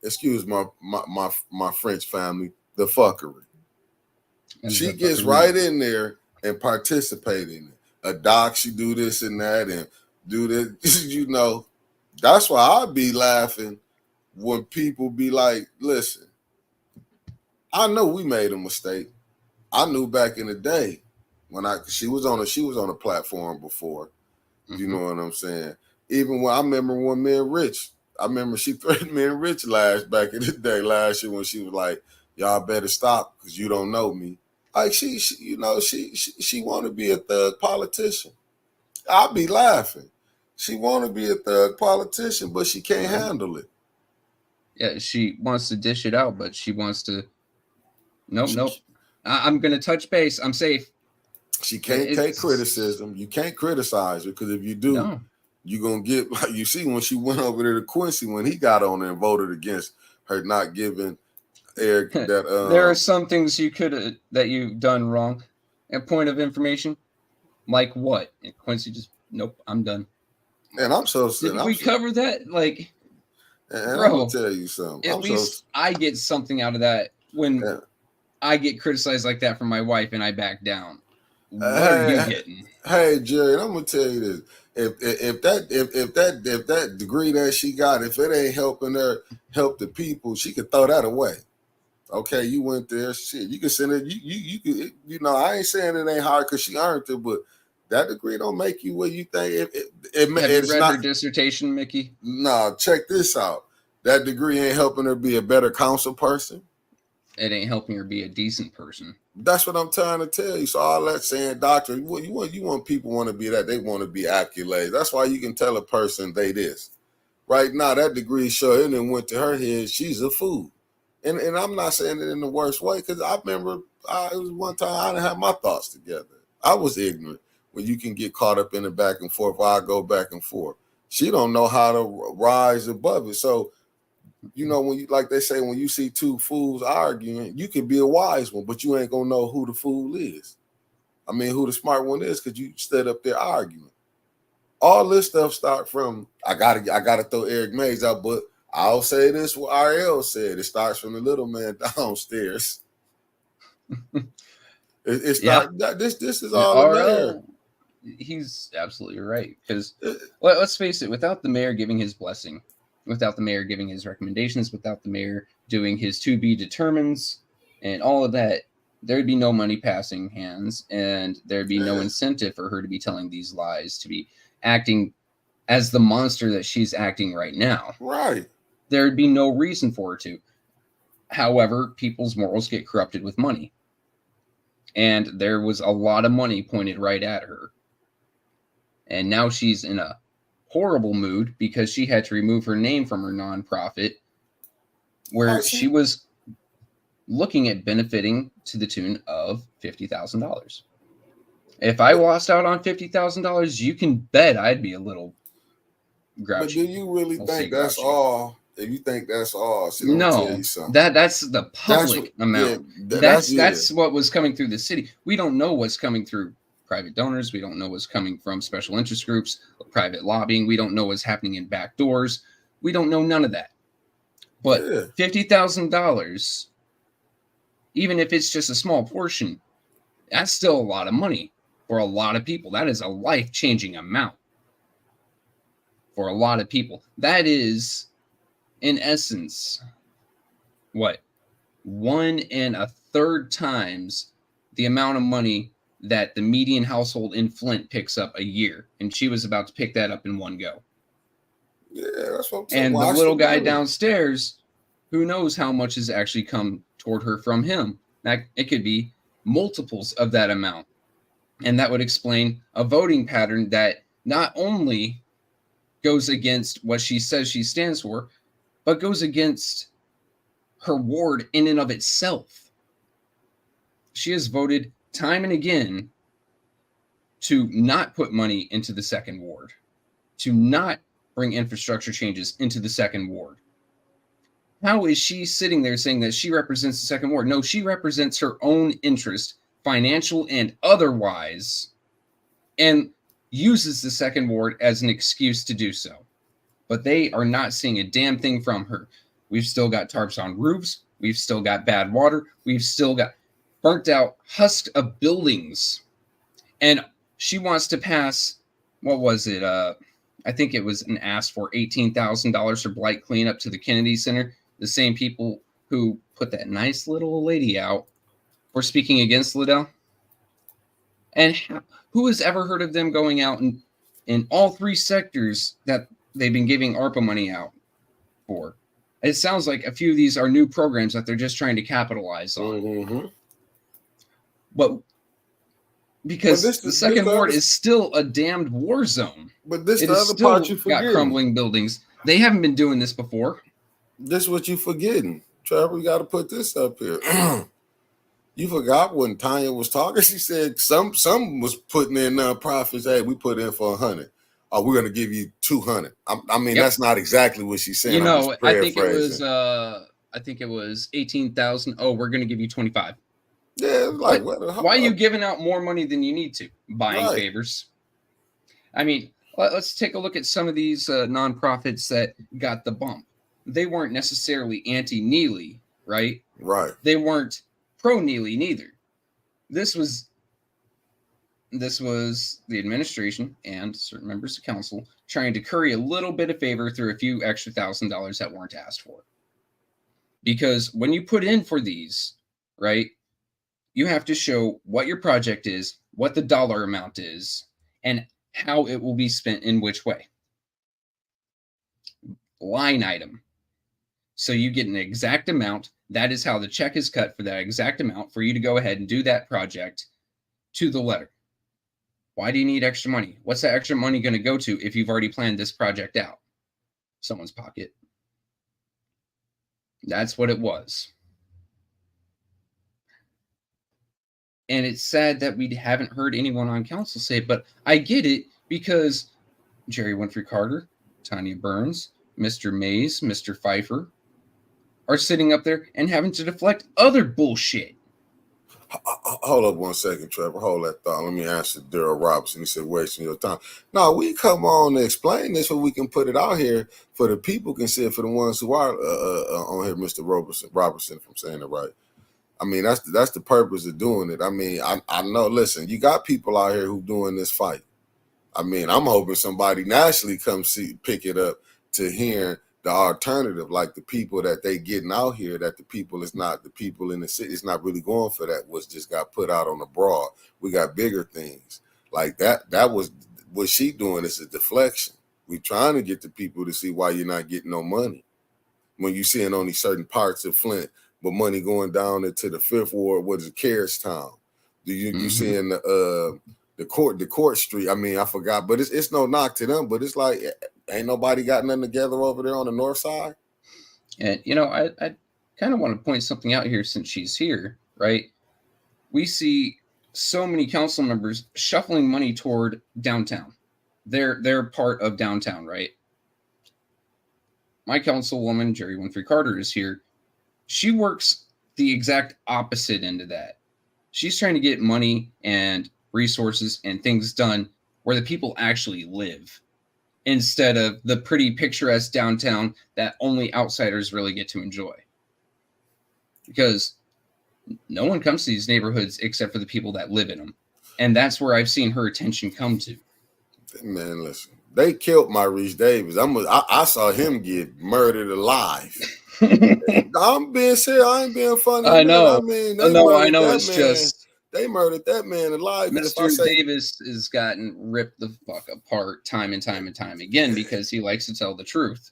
Excuse my French family, the fuckery. She gets right in there and participate in it. A doc, she do this and that and do this. That's why I be laughing when people be like, listen, I know we made a mistake. I knew back in the day when she was on a platform before. Mm-hmm. You know what I'm saying? Even when I remember when me and Rich, she threatened me and Rich last year when she was like, y'all better stop because you don't know me. Like she want to be a thug politician. I'll be laughing. She want to be a thug politician, but she can't handle it. Yeah, she wants to dish it out, but she wants to. Nope. I'm going to touch base. I'm safe. She can't take criticism. You can't criticize her because if you do, you're going to get, like you see when she went over there to Quincy, when he got on there and voted against her not giving Eric that. There are some things that you've done wrong. A point of information, like what? And Quincy just, nope, I'm done. And I'm so sick. Did we cover that? Like, and I'm going to tell you something. At least I get something out of that when I get criticized like that from my wife and I back down. What are you getting? Hey, Jerry, I'm going to tell you this. If that degree that she got, if it ain't helping her help the people, she could throw that away. Okay, you went there, shit. You can send it. You could, I ain't saying it ain't hard because she earned it, but that degree don't make you what you think. Have you read her dissertation, Mickey? No, check this out. That degree ain't helping her be a better council person. It ain't helping her be a decent person. That's what I'm trying to tell you. So all that saying, doctor, you want people want to be that. They want to be accolades. That's why you can tell a person they this. Right now, that degree sure and then went to her head. She's a fool. And I'm not saying it in the worst way because I remember it was one time I didn't have my thoughts together. I was ignorant when you can get caught up in the back and forth. I go back and forth. She don't know how to rise above it. So, when you, like they say, when you see two fools arguing, you can be a wise one, but you ain't gonna know who the fool is. I mean, who the smart one is because you stood up there arguing. All this stuff start from I gotta throw Eric Mays out, but I'll say this what RL said. It starts from the little man downstairs. This is all there. He's absolutely right. Because let's face it, without the mayor giving his blessing, without the mayor giving his recommendations, without the mayor doing his to be determines and all of that, there'd be no money passing hands and there'd be no incentive for her to be telling these lies, to be acting as the monster that she's acting right now. Right. There'd be no reason for her to. However, people's morals get corrupted with money. And there was a lot of money pointed right at her. And now she's in a horrible mood because she had to remove her name from her nonprofit where she was looking at benefiting to the tune of $50,000. If I lost out on $50,000, you can bet I'd be a little grouchy. But do you really think that's all? If you think that's all, no, that's the public amount. Yeah, that's what was coming through the city. We don't know what's coming through private donors. We don't know what's coming from special interest groups, private lobbying. We don't know what's happening in back doors. We don't know none of that. But $50,000, even if it's just a small portion, that's still a lot of money for a lot of people. That is a life-changing amount for a lot of people. That is, in essence, what? 1 1/3 times the amount of money that the median household in Flint picks up a year. And she was about to pick that up in one go. Yeah, that's what I'm saying. And the little guy downstairs, who knows how much has actually come toward her from him. That it could be multiples of that amount. And that would explain a voting pattern that not only goes against what she says she stands for, but goes against her ward in and of itself. She has voted time and again to not put money into the second ward, to not bring infrastructure changes into the second ward. How is she sitting there saying that she represents the second ward? No, she represents her own interest, financial and otherwise, and uses the second ward as an excuse to do so. But they are not seeing a damn thing from her. We've still got tarps on roofs. We've still got bad water. We've still got burnt out husk of buildings. And she wants to pass, what was it? I think it was an ask for $18,000 for blight cleanup to the Kennedy Center. The same people who put that nice little lady out for speaking against Liddell. And who has ever heard of them going out in all three sectors that they've been giving ARPA money out for? It sounds like a few of these are new programs that they're just trying to capitalize on. Mm-hmm. But because the second ward is still a damned war zone. But this the other part you forget. Got crumbling buildings. They haven't been doing this before. This is what you forgetting. Trevor, you got to put this up here. You forgot when Tanya was talking, she said some was putting in nonprofits. Hey, we put in for 100. Oh, we're going to give you 200. I mean, that's not exactly what she's saying. You know, I think it was 18,000. Oh, we're going to give you 25. Yeah, like why are you giving out more money than you need to? Buying favors. I mean, let's take a look at some of these nonprofits that got the bump. They weren't necessarily anti-Neely, right? Right. They weren't pro-Neely neither. This was the administration and certain members of council trying to curry a little bit of favor through a few extra $1,000 that weren't asked for. Because when you put in for these, right, you have to show what your project is, what the dollar amount is, and how it will be spent in which way. Line item. So you get an exact amount. That is how the check is cut for that exact amount for you to go ahead and do that project to the letter. Why do you need extra money? What's that extra money going to go to if you've already planned this project out? Someone's pocket. That's what it was. And it's sad that we haven't heard anyone on council say it, but I get it because Jerry Winfrey Carter, Tanya Burns, Mr. Mays, Mr. Pfeiffer are sitting up there and having to deflect other bullshit. Hold up one second, Trevor. Hold that thought. Let me answer Daryl Robinson. He said, wasting your time. No, we come on to explain this so we can put it out here for the people can see it, for the ones who are on here, Mr. Robertson, if I'm saying it right. I mean, that's the purpose of doing it. I mean, I know, listen, you got people out here who doing this fight. I mean, I'm hoping somebody nationally comes pick it up to hear the alternative, like the people that they getting out here, that the people in the city is not really going for that, was just got put out on the broad. We got bigger things like that. That was what she doing is a deflection. We trying to get the people to see why you're not getting no money when you seeing only certain parts of Flint, but money going down into the Fifth Ward, what is it, Carrottstown? You seeing the court street? I mean, I forgot, but it's no knock to them, but it's like, ain't nobody got nothing together over there on the north side. And, you know, I kind of want to point something out here since she's here, right? We see so many council members shuffling money toward downtown. They're part of downtown, right? My councilwoman, Jerry Winfrey Carter, is here. She works the exact opposite end of that. She's trying to get money and resources and things done where the people actually live. instead of the pretty picturesque downtown that only outsiders really get to enjoy. Because no one comes to these neighborhoods except for the people that live in them. And that's where I've seen her attention come to. Man, listen, they killed Maurice Davis. I saw him get murdered alive. I'm being serious. I ain't being funny. I know. I mean, I know. It's man. just They murdered that man alive. Mr. Davis has gotten ripped the fuck apart time and time again because he likes to tell the truth.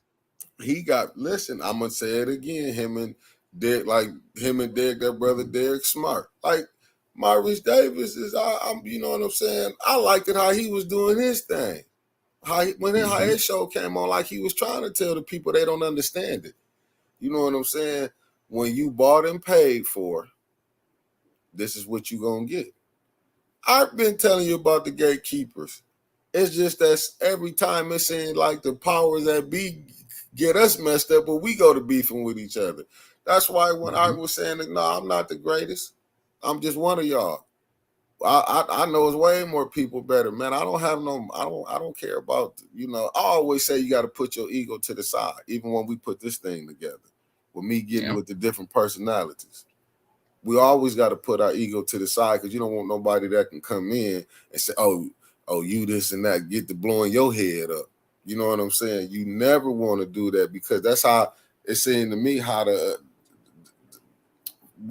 Listen, I'm gonna say it again. Him and Derek, their brother Derek Smart. Like Maurice Davis is, I'm you know what I'm saying. I liked it how he was doing his thing. How his show came on, like he was trying to tell the people they don't understand it. You know what I'm saying? When you bought and paid for, this is what you gonna get. I've been telling you about the gatekeepers. It's just that every time it seems like the powers that be get us messed up, but we go to beefing with each other. That's why when I was saying that, no, I'm not the greatest. I'm just one of y'all. I know it's way more people better, man. I don't care about, I always say you got to put your ego to the side, even when we put this thing together. With me getting with the different personalities. We always got to put our ego to the side because you don't want nobody that can come in and say, oh, you this and that, get to blowing your head up. You know what I'm saying? You never want to do that because that's how it seemed to me how to,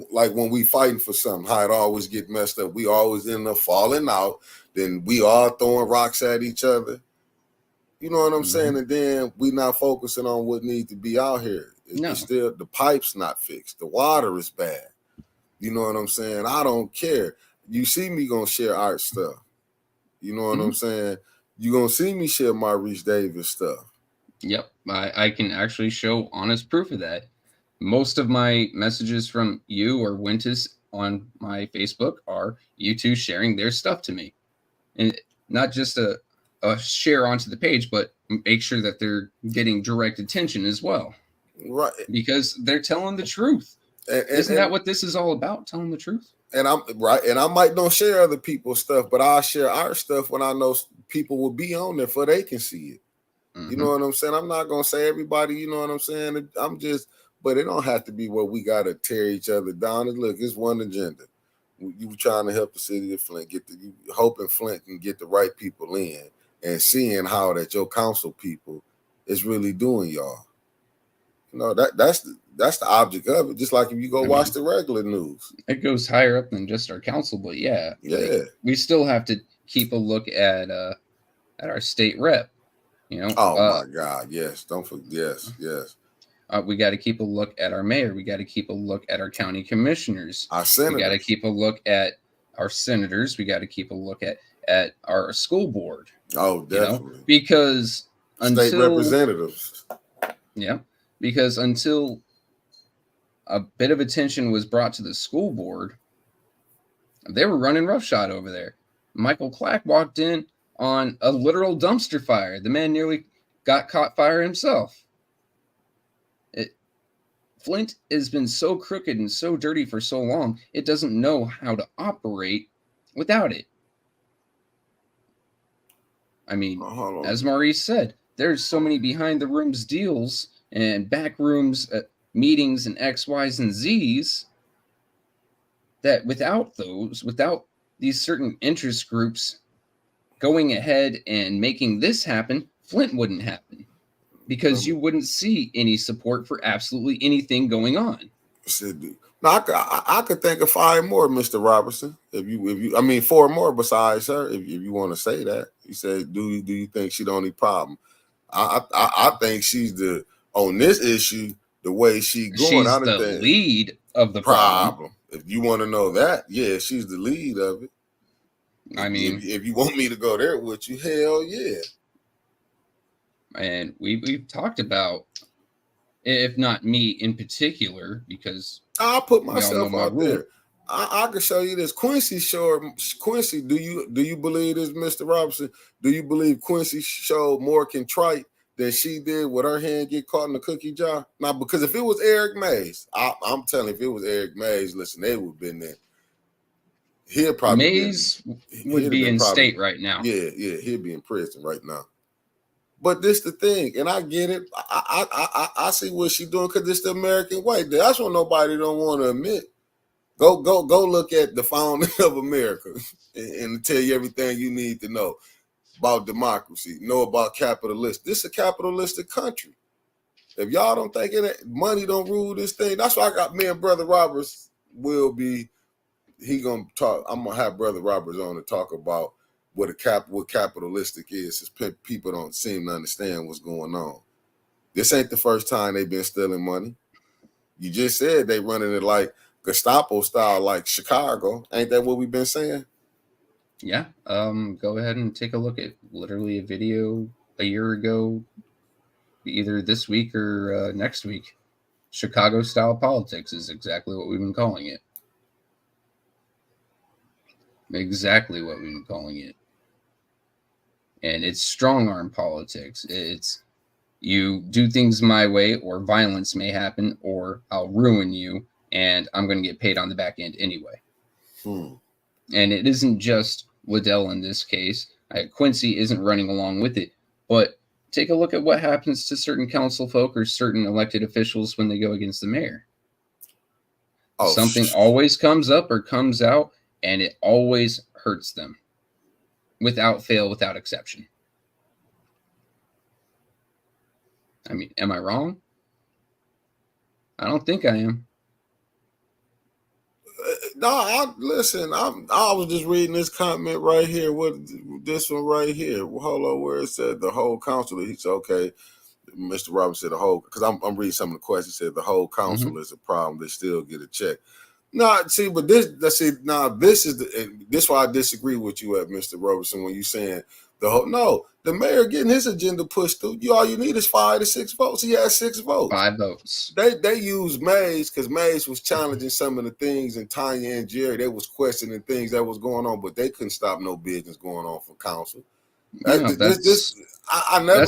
like when we fighting for something, how it always get messed up. We always end up falling out. Then we all throwing rocks at each other. You know what I'm saying? And then we not focusing on what needs to be out here. It's still, the pipe's not fixed. The water is bad. You know what I'm saying? I don't care. You see me gonna share art stuff. You know what I'm saying? You gonna see me share Maurice Davis stuff. Yep, I can actually show honest proof of that. Most of my messages from you or Wintus on my Facebook are you two sharing their stuff to me, and not just a share onto the page, but make sure that they're getting direct attention as well, right? Because they're telling the truth. Isn't that what this is all about? Telling the truth. And I'm right, and I might don't share other people's stuff, but I'll share our stuff when I know people will be on there for they can see it. You know what I'm saying? I'm not gonna say everybody. You know what I'm saying? I'm just, but it don't have to be where we gotta tear each other down. And look, it's one agenda. You trying to help the city of Flint hoping Flint can get the right people in, and seeing how that your council people is really doing y'all. You know, that's the object of it. Just like if you go watch the regular news. It goes higher up than just our council, but yeah. Like, we still have to keep a look at our state rep. You know. Oh my God, yes. Don't forget, yes. We got to keep a look at our mayor. We got to keep a look at our county commissioners. Our senators. We got to keep a look at our senators. We got to keep a look at our school board. Oh, definitely. Because state representatives. Yeah. Because until a bit of attention was brought to the school board, they were running roughshod over there. Michael Clack walked in on a literal dumpster fire. The man nearly got caught fire himself. Flint has been so crooked and so dirty for so long, it doesn't know how to operate without it. I mean, as Maurice said, there's so many behind the rooms deals and back rooms meetings and X, Y's, and Z's that without these certain interest groups going ahead and making this happen, Flint wouldn't happen. Because you wouldn't see any support for absolutely anything going on. Now, I could think of 5 more, Mr. Robertson. If you, 4 more besides her. If you want to say that, you say, do you think she's the only problem? I think she's on this issue the way she's going. She's the lead of the problem. If you want to know that, yeah, she's the lead of it. I mean, if you want me to go there with you, hell yeah. And we've talked about, if not me in particular, because I'll put myself out there. I can show you this. Quincy, do you believe this, Mr. Robinson? Do you believe Quincy showed more contrite than she did with her hand get caught in the cookie jar? Now, because if it was Eric Mays, I'm telling you, if it was Eric Mays, listen, they would have been there. He'll probably Mays would be in state right now. Yeah, he'd be in prison right now. But this the thing, and I get it. I see what she's doing because it's the American way. That's what nobody don't want to admit. Go look at the founding of America and tell you everything you need to know about democracy, know about capitalism. This is a capitalistic country. If y'all don't think it, money don't rule this thing. That's why I got me and Brother Roberts will be. He gonna talk. I'm gonna have Brother Roberts on to talk about what capitalistic is. Since people don't seem to understand what's going on. This ain't the first time they've been stealing money. You just said they running it like Gestapo style, like Chicago. Ain't that what we've been saying? Yeah. Go ahead and take a look at literally a video a year ago, either this week or next week. Chicago style politics is exactly what we've been calling it. Exactly what we've been calling it. And it's strong arm politics. It's you do things my way, or violence may happen, or I'll ruin you, and I'm going to get paid on the back end anyway. And it isn't just Liddell in this case. Quincy isn't running along with it. But take a look at what happens to certain council folk or certain elected officials when they go against the mayor. Something always comes up or comes out, and it always hurts them. Without fail, without exception. I mean, am I wrong? I don't think I am. No, listen. I was just reading this comment right here. What this one right here? Hold on, where it said the whole council. He said, "Okay." Mr. Roberts said the whole, because I'm reading some of the questions. He said the whole council is a problem. They still get a check. No, see, but this is this why I disagree with you at Mr. Robertson when you saying the mayor getting his agenda pushed through. All you need is 5 to 6 votes. He has 6 votes. 5 votes. They used Mays because Mays was challenging some of the things, and Tanya and Jerry, they was questioning things that was going on, but they couldn't stop no business going on for council. That's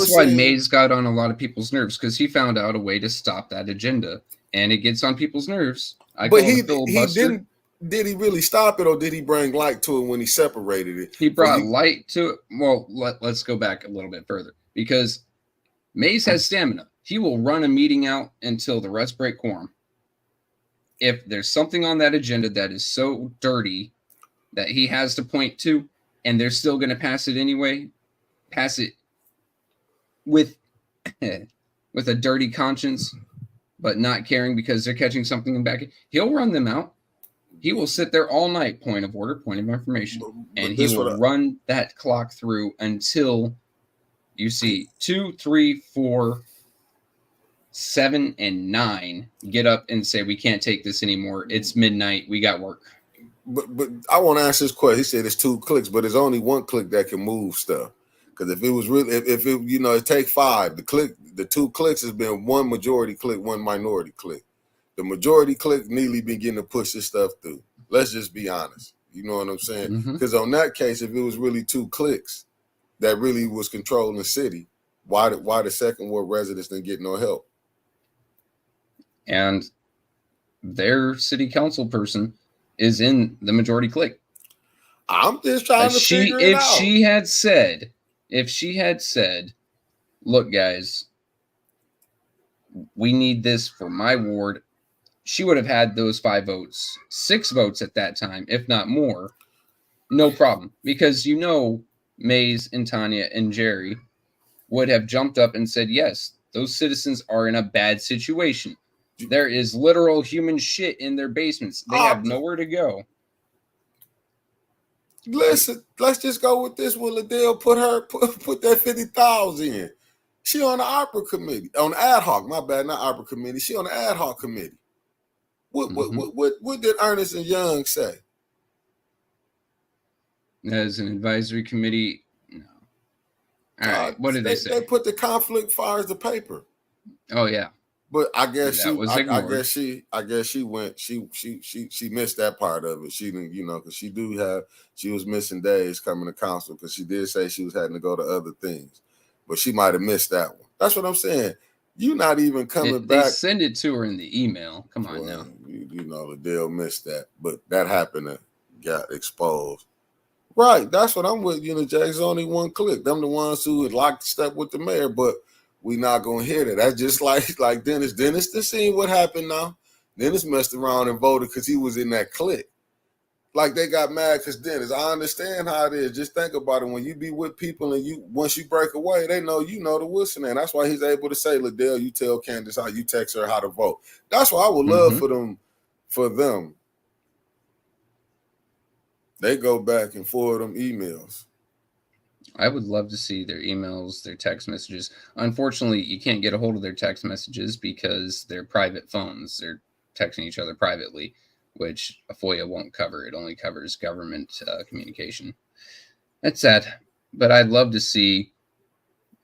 why Mays got on a lot of people's nerves, because he found out a way to stop that agenda, and it gets on people's nerves. But he didn't. Did he really stop it, or did he bring light to it when he separated it? He brought light to it. Well, let's go back a little bit further, because Mays has stamina. He will run a meeting out until the rest break quorum. If there's something on that agenda that is so dirty that he has to point to, and they're still going to pass it anyway, pass it with a dirty conscience, but not caring because they're catching something in back, he'll run them out. He will sit there all night, point of order, point of information, and he will run that clock through until you see 2, 3, 4, 7, and 9 get up and say, we can't take this anymore. It's midnight. We got work. But I want to ask this question. He said it's 2 clicks, but there's only 1 click that can move stuff. Because if it was really, if it, it take 5. The 2 clicks has been 1 majority click, 1 minority click. The majority click nearly been getting to push this stuff through. Let's just be honest. You know what I'm saying? Because on that case, if it was really 2 clicks that really was controlling the city, why the second ward residents didn't get no help? And their city council person is in the majority click. I'm just trying to figure it out. If she had said, look, guys, we need this for my ward, she would have had those 5 votes, 6 votes at that time, if not more. No problem. Because Mays and Tanya and Jerry would have jumped up and said, yes, those citizens are in a bad situation. There is literal human shit in their basements. They have nowhere to go. Listen, let's just go with this. Will Liddell put that 50,000 in? She on the opera committee, on the ad hoc. My bad, not opera committee. She on the ad hoc committee. What did Ernest and Young say? As an advisory committee, no. All right, what did they say? They put the conflict fires the paper. Oh yeah. But I guess she was ignored. I guess she went. She missed that part of it. She didn't, because she was missing days coming to council because she did say she was having to go to other things, but she might have missed that one. That's what I'm saying. You not even coming back. They send it to her in the email. Come on now. Liddell missed that, but that happened. Got exposed. Right, that's what I'm with. Jack's only one click. Them the ones who would like to step with the mayor, but we not gonna hear that. That's just like Dennis. Dennis, to see what happened now. Dennis messed around and voted because he was in that clique. Like they got mad because Dennis. I understand how it is. Just think about it. When you be with people and once you break away, they know the what's name. That's why he's able to say, Liddell, you tell Candace how you text her how to vote. That's why I would love for them. They go back and forward them emails. I would love to see their emails, their text messages. Unfortunately, you can't get a hold of their text messages because they're private phones. They're texting each other privately, which a FOIA won't cover. It only covers government communication. That's sad. But I'd love to see,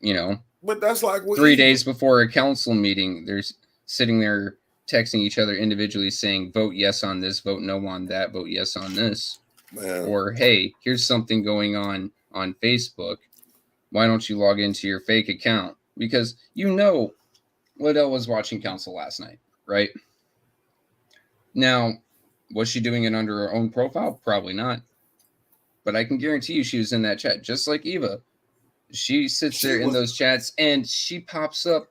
but that's like 3 days before a council meeting, they're sitting there texting each other individually saying, vote yes on this, vote no on that, vote yes on this. Man. Or, hey, here's something going on Facebook. Why don't you log into your fake account? Because Liddell was watching council last night, right? Now, was she doing it under her own profile? Probably not. But I can guarantee you she was in that chat, just like Eva. She sits there in those chats and she pops up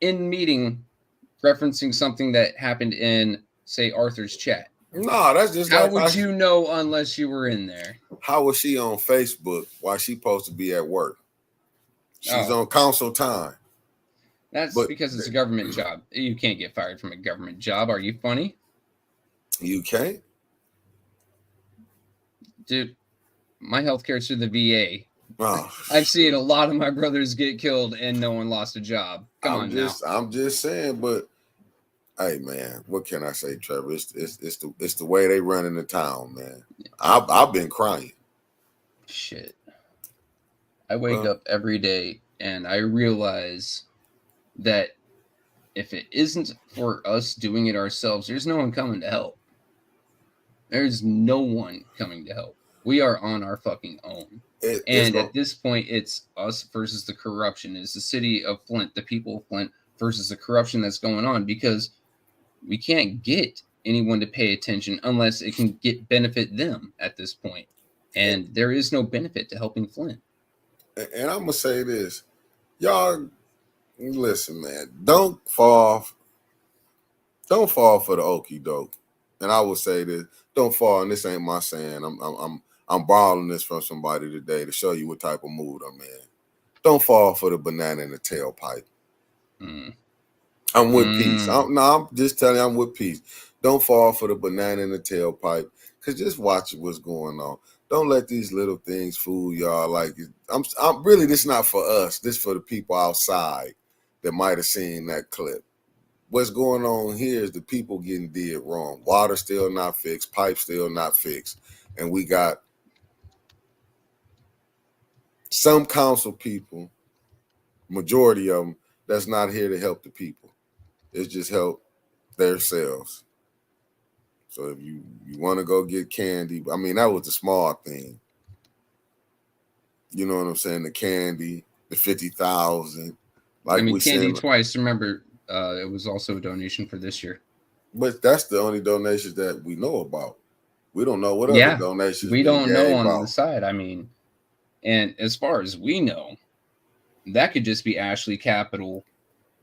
in meeting referencing something that happened in, say, Arthur's chat. No, that's just how would you know unless you were in there? How was she on Facebook while she supposed to be at work? She's on council time. That's because it's a government job. You can't get fired from a government job. Are you funny? You can't. Dude, my healthcare's through the VA. Oh. I've seen a lot of my brothers get killed and no one lost a job. I'm just saying, but hey, man, what can I say, Trevor? It's the way they run in the town, man. I've been crying. Shit. I wake up every day and I realize that if it isn't for us doing it ourselves, there's no one coming to help. There's no one coming to help. We are on our fucking own. At this point, it's us versus the corruption. It's the city of Flint, the people of Flint versus the corruption that's going on, because we can't get anyone to pay attention unless it can benefit them at this point. And there is no benefit to helping Flint. And I'm going to say this. Y'all, listen, man, don't fall for the okie doke. And I will say this, don't fall, and this ain't my saying. I'm borrowing this from somebody today to show you what type of mood I'm in. Don't fall for the banana in the tailpipe. I'm with peace. I'm just telling you, I'm with peace. Don't fall for the banana in the tailpipe, because just watch what's going on. Don't let these little things fool y'all. Like, I'm really, this not for us. This for the people outside that might have seen that clip. What's going on here is the people getting did wrong. Water still not fixed. Pipe still not fixed. And we got some council people, majority of them, that's not here to help the people. It's just help themselves. So if you want to go get candy, I mean, that was the small thing. You know what I'm saying? The candy, the 50,000. Like, I mean, candy twice. Remember, it was also a donation for this year. But that's the only donations that we know about. We don't know what other donations we don't know on the side. I mean, and as far as we know, that could just be Ashley Capital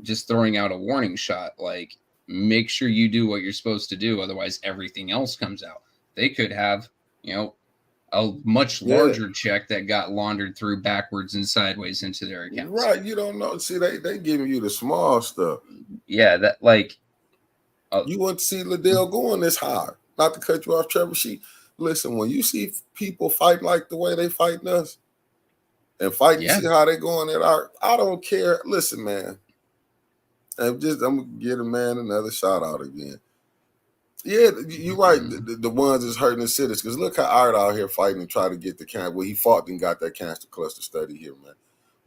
just throwing out a warning shot, like, make sure you do what you're supposed to do, otherwise everything else comes out. They could have, a much larger check that got laundered through backwards and sideways into their accounts. Right, you don't know. See, they giving you the small stuff. Yeah, that like you want to see Liddell going this hard. Not to cut you off, Trevor. Listen, when you see people fight like the way they fighting us, and fighting, see how they going at I don't care. Listen, man. I'm gonna give a man another shout out again. Yeah, you're right. The ones that's hurting the cities, because look how Art out here fighting and try to get the cancer. Well, he fought and got that cancer cluster study here, man.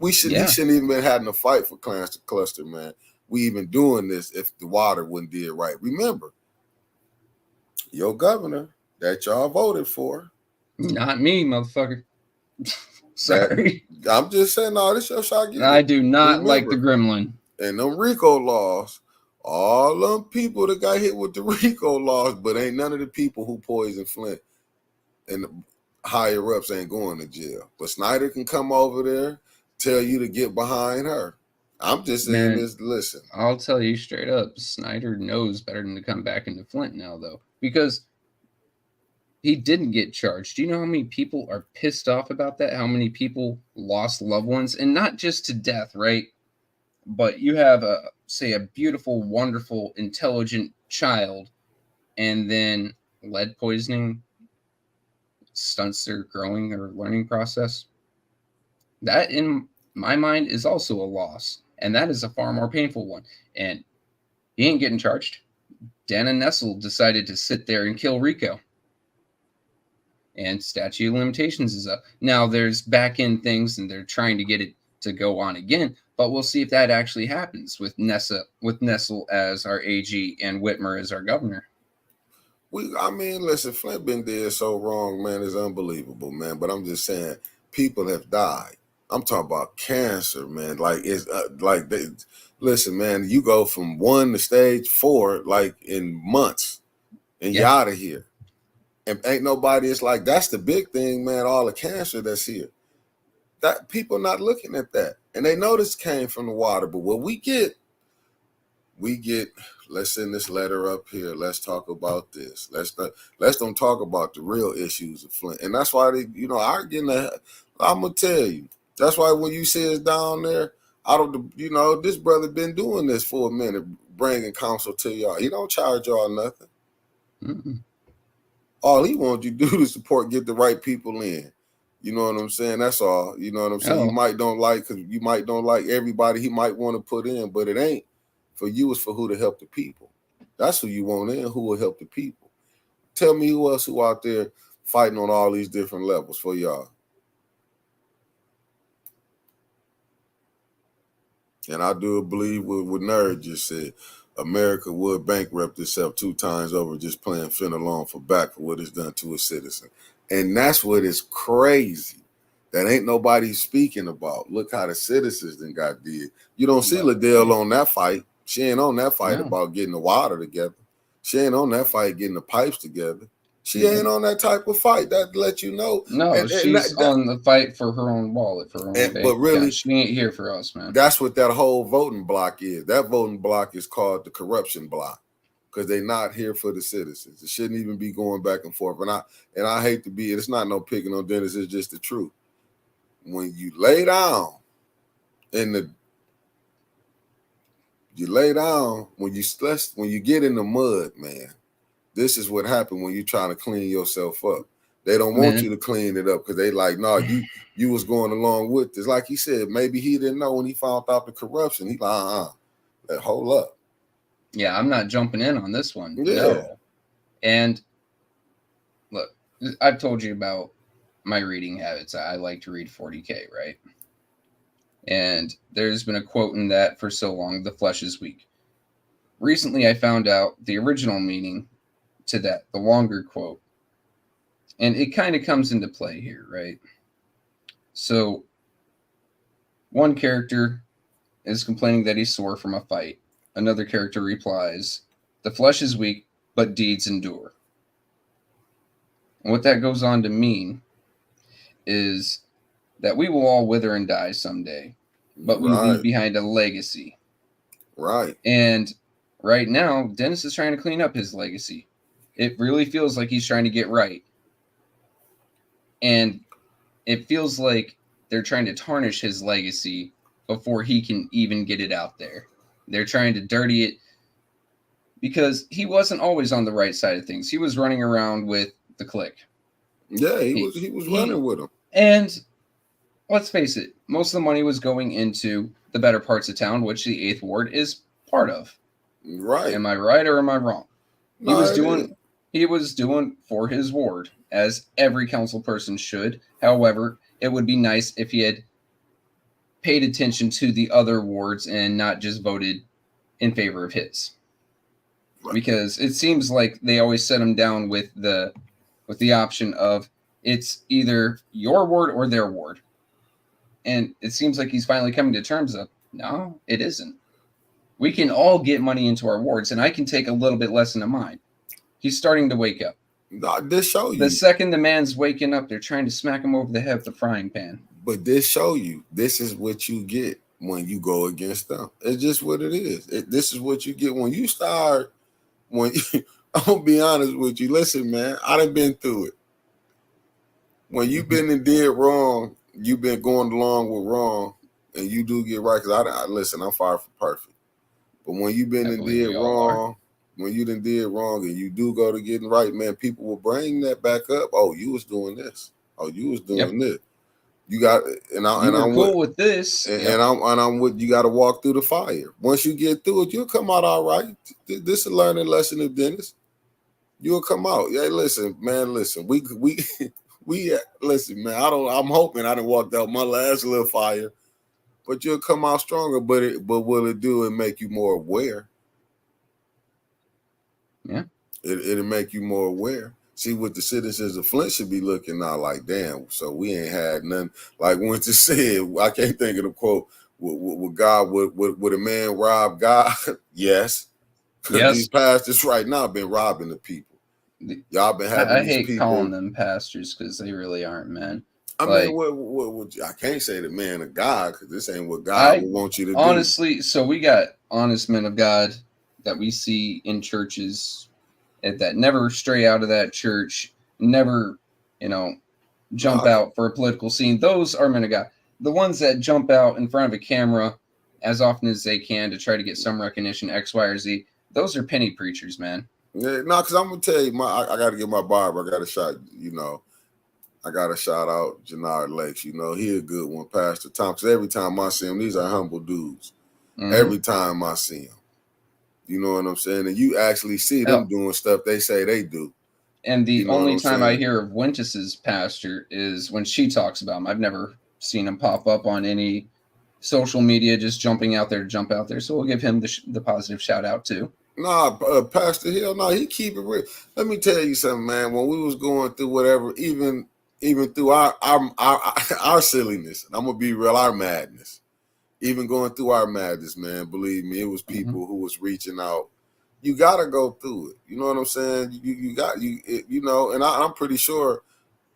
He shouldn't even been having a fight for cancer cluster, man. We even doing this if the water wouldn't did right. Remember, your governor that y'all voted for. Not me, motherfucker. Sorry. I'm just saying, no, this your shot. I do not like the gremlin. And them RICO laws, all them people that got hit with the RICO laws, but ain't none of the people who poisoned Flint. And higher ups ain't going to jail. But Snyder can come over there, tell you to get behind her. I'm just saying Man, this. Listen, I'll tell you straight up, Snyder knows better than to come back into Flint now, though, because he didn't get charged. Do you know how many people are pissed off about that? How many people lost loved ones, and not just to death, right? But you have a beautiful, wonderful, intelligent child, and then lead poisoning stunts their growing or learning process. That, in my mind, is also a loss, and that is a far more painful one. And he ain't getting charged. Dana Nessel decided to sit there and kill Rico, and statute of limitations is up. Now there's back end things, and they're trying to get it to go on again, but we'll see if that actually happens with Nessel as our AG and Whitmer as our governor. Listen, Flint been dead so wrong, man. It's unbelievable, man. But I'm just saying, people have died. I'm talking about cancer, man. Like it's listen, man. You go from 1 to stage 4, like in months, and you're out of here. And ain't nobody. It's like that's the big thing, man. All the cancer that's here. That people not looking at that, and they know this came from the water. But what we get. Let's send this letter up here. Let's talk about this. Let's don't talk about the real issues of Flint. And that's why I'm gonna tell you. That's why when you see us down there, this brother been doing this for a minute, bringing counsel to y'all. He don't charge y'all nothing. Mm-mm. All he wants you to do is support, get the right people in. You know what I'm saying? That's all. You know what I'm saying? You might don't like everybody he might want to put in, but it ain't. For you, it's for who to help the people. That's who you want in, who will help the people. Tell me who else who out there fighting on all these different levels for y'all. And I do believe what Nerd just said. America would bankrupt itself 2 times over just playing Fenelon for back for what it's done to a citizen. And that's what is crazy. That ain't nobody speaking about. Look how the citizens then got did. You don't see Liddell on that fight. She ain't on that fight about getting the water together. She ain't on that fight getting the pipes together. She ain't on that type of fight. That let you know. No, she's on the fight for her own wallet, for her own bank. But really, she ain't here for us, man. That's what that whole voting block is. That voting block is called the corruption block because they're not here for the citizens. It shouldn't even be going back and forth. And I hate to be it. It's not no picking on Dennis. It's just the truth. When you lay down when you get in the mud, man, this is what happened when you're trying to clean yourself up. They don't want you to clean it up because they like, no, you was going along with this. Like he said, maybe he didn't know when he found out the corruption. He like, hold up. Yeah, I'm not jumping in on this one. Yeah. No. And look, I've told you about my reading habits. I like to read 40K, right? And there's been a quote in that for so long, the flesh is weak. Recently, I found out the original meaning to that, the longer quote. And it kind of comes into play here, right? So, one character is complaining that he's sore from a fight. Another character replies, the flesh is weak, but deeds endure. And what that goes on to mean is that we will all wither and die someday, but we leave behind a legacy. Right. And right now, Dennis is trying to clean up his legacy. It really feels like he's trying to get right. And it feels like they're trying to tarnish his legacy before he can even get it out there. They're trying to dirty it because he wasn't always on the right side of things. He was running around with the clique. Yeah, he was running with them. And let's face it, most of the money was going into the better parts of town, which the 8th Ward is part of. Right. Am I right or am I wrong? No, he was doing for his ward, as every council person should. However, it would be nice if he had paid attention to the other wards and not just voted in favor of his. Right. Because it seems like they always set him down with the option of it's either your ward or their ward. And it seems like he's finally coming to terms of, no, it isn't. We can all get money into our wards, and I can take a little bit less into mine. He's starting to wake up. No, this show you. The second the man's waking up, they're trying to smack him over the head with the frying pan. But this show you. This is what you get when you go against them. It's just what it is. This is what you get when you start. When you, I'm gonna be honest with you. Listen, man, I done been through it. When you've been and did wrong, you've been going along with wrong, and you do get right. Because I listen, I'm far from perfect. But when you've been and did wrong, when you done did wrong, and you do go to getting right, man, people will bring that back up. Oh, you was doing this. Oh, you was doing this. You got, and I'm cool with this, and I'm with. You got to walk through the fire. Once you get through it, you'll come out all right. This is a learning lesson of Dennis. You'll come out. Yeah, listen, man. Listen, we listen, man. I'm hoping I done walked out my last little fire, but you'll come out stronger. But will it do and make you more aware? Yeah, it'll make you more aware. See what the citizens of Flint should be looking now like, damn, so we ain't had nothing. Like Winter said, I can't think of the quote, would God, would a man rob God? Yes. Because these pastors right now been robbing the people. Y'all been having these people. I hate calling them pastors because they really aren't, man. I mean, I can't say the man of God because this ain't what God would want you to do. Honestly, so we got honest men of God that we see in churches that never stray out of that church, never, jump out for a political scene. Those are men of God. The ones that jump out in front of a camera as often as they can to try to get some recognition, X, Y, or Z, those are penny preachers, man. Yeah, no, because I'm gonna tell you, I got to get my barber. I got to shout, I got to shout out Jannard Lakes. He a good one, Pastor Tom. Because every time I see him, these are humble dudes. Mm-hmm. Every time I see him. You know what I'm saying? And you actually see them doing stuff they say they do. And the only time I hear of Wentus's pastor is when she talks about him. I've never seen him pop up on any social media, just jumping out there to jump out there. So we'll give him the positive shout out too. Nah, Pastor Hill, no, he keep it real. Let me tell you something, man. When we was going through whatever, even through our silliness, and I'm gonna be real, our madness. Even going through our madness, man, believe me, it was people who was reaching out. You got to go through it. You know what I'm saying? And I'm pretty sure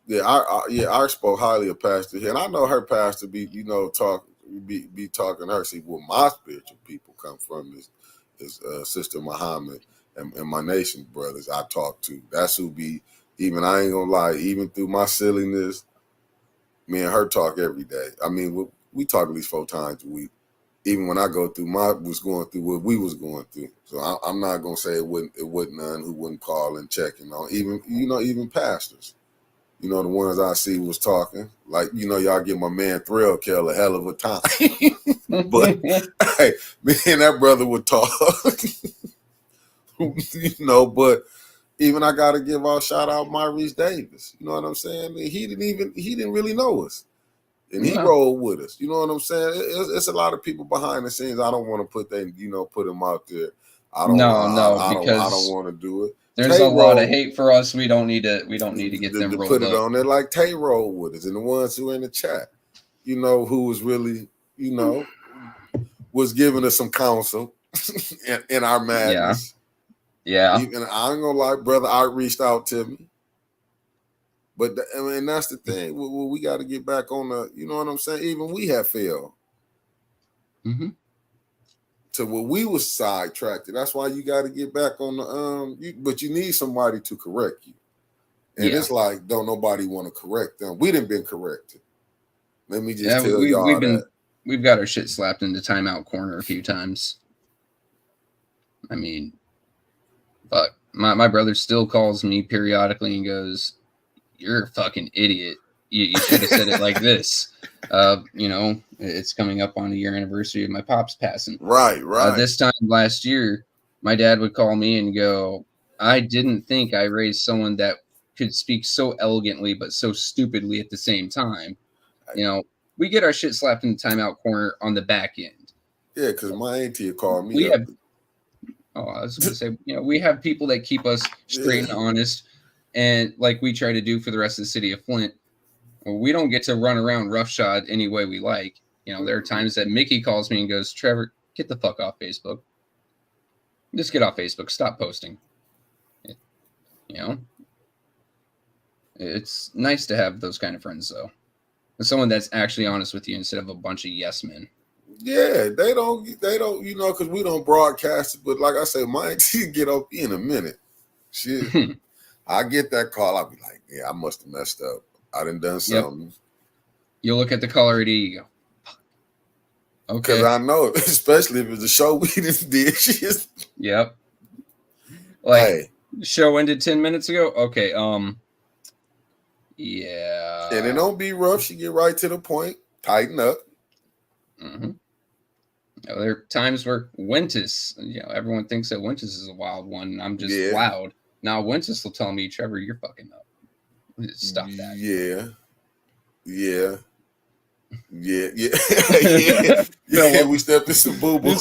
that I spoke highly of Pastor here. And I know her pastor be talking to her. See, where my spiritual people come from is Sister Muhammad and my nation brothers I talk to. That's who be, even I ain't gonna lie, even through my silliness, me and her talk every day. I mean, we talk at least 4 times a week. Even when I was going through what we was going through. So I'm not gonna say it wasn't none who wouldn't call and checking on. Even pastors. The ones I see was talking. Like, y'all give my man Thrill Kill a hell of a time. But hey, me and that brother would talk. But even I gotta give our shout out Maurice Davis. You know what I'm saying? He didn't really know us. And he rolled with us. You know what I'm saying? It's a lot of people behind the scenes. I don't want to put them out there. I don't want to do it. There's a lot of hate for us. We don't need to get them rolled put it on there. Like Tay rolled with us, and the ones who are in the chat, who was really, was giving us some counsel in our madness. Yeah. Even I ain't gonna lie, brother Art reached out to me. But that's the thing. We got to get back on the, you know what I'm saying? Even we have failed. Mm-hmm. To where we was sidetracked. That's why you got to get back on the, but you need somebody to correct you. And it's like, don't nobody want to correct them. We done been corrected. Let me just tell y'all that. We've got our shit slapped into timeout corner a few times. I mean, but my brother still calls me periodically and goes, "You're a fucking idiot. You should have said it like this." It's coming up on a year anniversary of my pops passing. Right. This time last year, my dad would call me and go, "I didn't think I raised someone that could speak so elegantly but so stupidly at the same time." We get our shit slapped in the timeout corner on the back end. Yeah, because my auntie called me. I was going to say, we have people that keep us straight and honest. And like we try to do for the rest of the city of Flint, we don't get to run around roughshod any way we like. There are times that Mickey calls me and goes, "Trevor, get the fuck off Facebook. Just get off Facebook. Stop posting." It's nice to have those kind of friends, though. Someone that's actually honest with you instead of a bunch of yes men. Yeah, they don't, because we don't broadcast it. But like I said, mine get up in a minute. Shit, I get that call. I'll be like, yeah, I must have messed up. I done something. Yep. You'll look at the caller ID, you go, okay. Because I know, especially if it's a show we just did. Yep. Like, hey, show ended 10 minutes ago? Okay, yeah. And it don't be rough. She get right to the point. Tighten up. Mm-hmm. There are times where Wentus, everyone thinks that Wentus is a wild one, and I'm just loud. Now Wentus will tell me, Trevor, you're fucking up. Stop that. Yeah. We stepped in some boo-boo.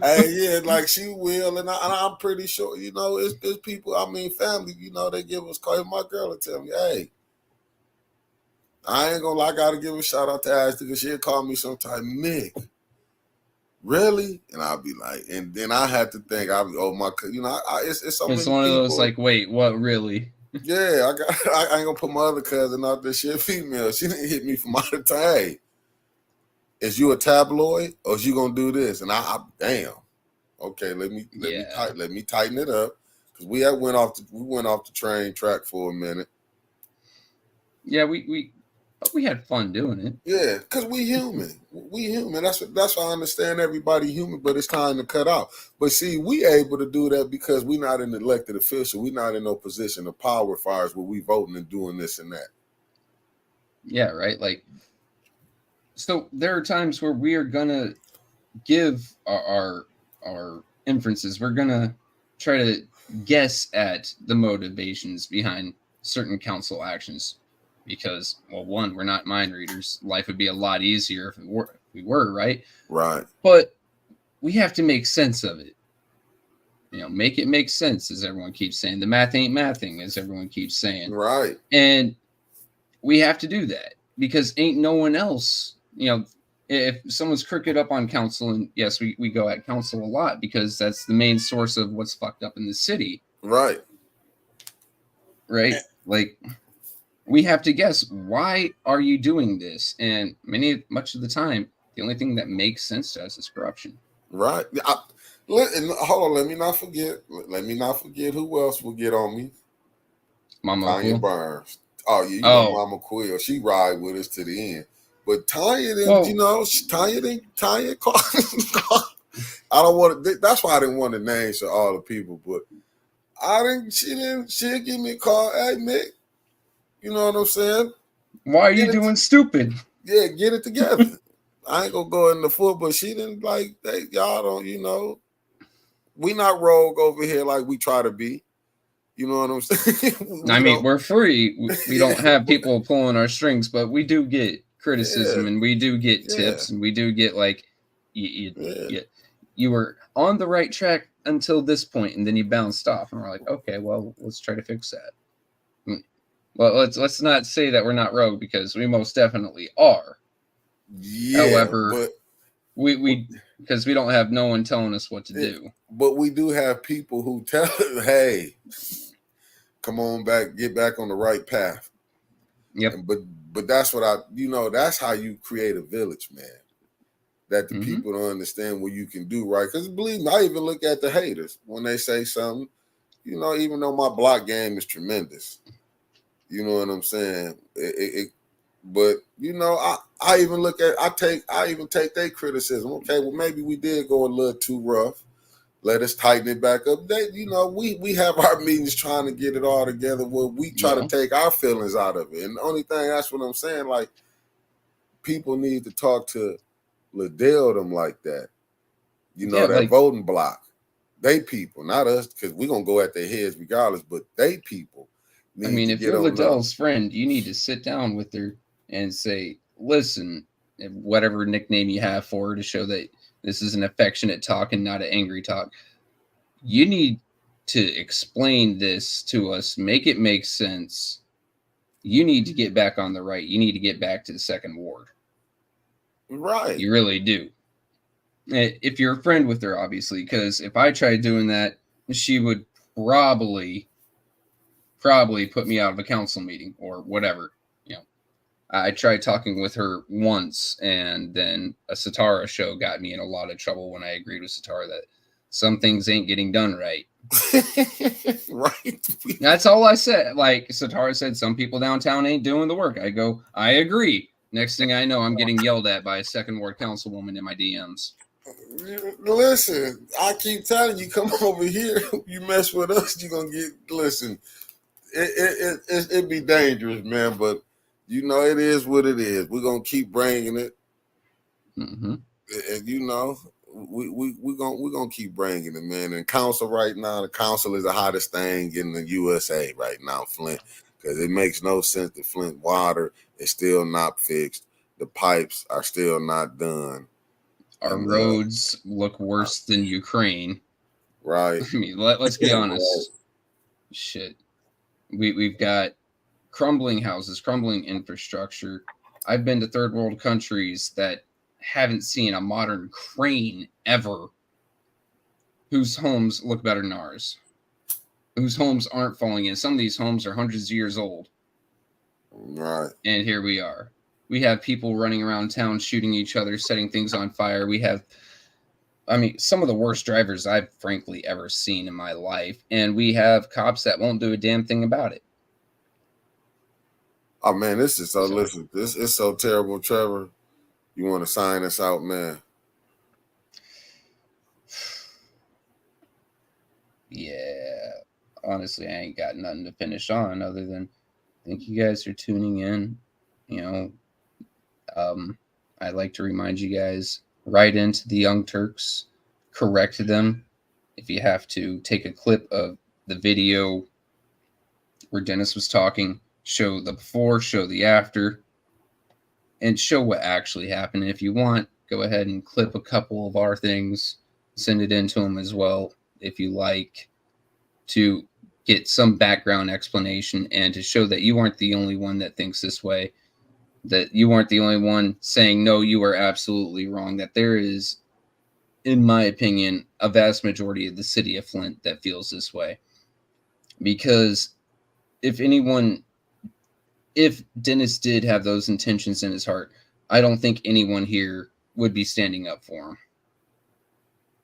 Hey, yeah, like she will, and I'm pretty sure, it's people, family, they give us call. My girl will tell me, hey, I ain't gonna lie, I gotta give a shout out to Ashley because she'll call me sometime, Nick. Really? And I'll be like, and then I have to think, I'll be, oh my, it's so many It's one of those like, wait, what? Really? Yeah, I ain't gonna put my other cousin out there. She a female. She didn't hit me from out of time. Hey, is you a tabloid or is you gonna do this? And I damn. Okay, let me tighten it up because we went off the train track for a minute. Yeah, we had fun doing it. Yeah, because we human. That's why I understand everybody human, but it's time to cut out. But see, we able to do that because we not an elected official. We not in no position of power fires where we voting and doing this and that. Yeah, right. Like, so there are times where we are gonna give our inferences. We're gonna try to guess at the motivations behind certain council actions. Because, well, one, we're not mind readers. Life would be a lot easier if we were, right? Right. But we have to make sense of it. Make it make sense, as everyone keeps saying. The math ain't mathing, as everyone keeps saying. Right. And we have to do that because ain't no one else, if someone's crooked up on council, and yes, we go at council a lot because that's the main source of what's fucked up in the city. Right. Right? Like, we have to guess, why are you doing this? And much of the time, the only thing that makes sense to us is corruption. Right. Hold on. Let me not forget who else will get on me. Mama Tanya Quill. Burns. Oh, yeah, know Mama Quill. She ride with us to the end. But Tanya didn't, Tanya called. I don't want to, that's why I didn't want to name all the people, but she'll give me a call. Hey, Mick. You know what I'm saying? Why are you doing stupid? Yeah, get it together. I ain't gonna go in the foot, but she didn't y'all don't, we not rogue over here like we try to be. You know what I'm saying? We're free. We don't have people pulling our strings, but we do get criticism and we do get tips and we do get you were on the right track until this point and then you bounced off. And we're like, okay, well, let's try to fix that. Well, let's not say that we're not rogue because we most definitely are. Yeah. However, we because we don't have no one telling us what to do. But we do have people who tell us, hey, come on back, get back on the right path. Yep. But that's what that's how you create a village, man. That the people don't understand what you can do, right? Because believe me, I even look at the haters when they say something, even though my block game is tremendous. You know what I'm saying? But I even look at I even take their criticism. Okay, well maybe we did go a little too rough. Let us tighten it back up. We have our meetings trying to get it all together where we try to take our feelings out of it. And the only thing, that's what I'm saying, like people need to talk to Liddell them like that. That voting block. They people, not us, because we're gonna go at their heads regardless, but they people. If you're Liddell's friend, you need to sit down with her and say, listen, whatever nickname you have for her to show that this is an affectionate talk and not an angry talk. You need to explain this to us, make it make sense. You need to get back on the right. You need to get back to the second ward. Right. You really do. If you're a friend with her, obviously, because if I tried doing that, she would probably probably put me out of a council meeting or whatever. You know, I tried talking with her once, and then a Satara show got me in a lot of trouble when I agreed with Satara that some things ain't getting done right. Right. That's all I said. Like Satara said, some people downtown ain't doing the work. I go, I agree. Next thing I know, I'm getting yelled at by a second ward councilwoman in my DMs. Listen, I keep telling you, come over here. You mess with us, you're gonna get. Listen, it be dangerous, man. But you know, it is what it is. We're gonna keep bringing it, and you know, we're gonna keep bringing it, man. And council right now, the council is the hottest thing in the USA right now, Flint, because it makes no sense. The Flint water is still not fixed. The pipes are still not done. Our roads look worse than Ukraine. Right. I mean, let's be honest. Right. Shit. We've got crumbling houses, crumbling infrastructure. I've been to third world countries that haven't seen a modern crane ever, whose homes look better than ours, whose homes aren't falling in. Some of these homes are hundreds of years old. Right. And here we are. We have people running around town shooting each other, setting things on fire. We have, I mean, some of the worst drivers I've frankly ever seen in my life. And we have cops that won't do a damn thing about it. Oh, man, this is listen, this is so terrible, Trevor. You want to sign us out, man? Yeah. Honestly, I ain't got nothing to finish on other than thank you guys for tuning in. You know, I'd like to remind you guys, write into the Young Turks, correct them. If you have to, take a clip of the video where Dennis was talking, show the before, show the after, and show what actually happened. And if you want, go ahead and clip a couple of our things, send it in to them as well, if you like, to get some background explanation and to show that you aren't the only one that thinks this way, that you aren't the only one saying, no, you are absolutely wrong, that there is, in my opinion, a vast majority of the city of Flint that feels this way. Because if Dennis did have those intentions in his heart, I don't think anyone here would be standing up for him.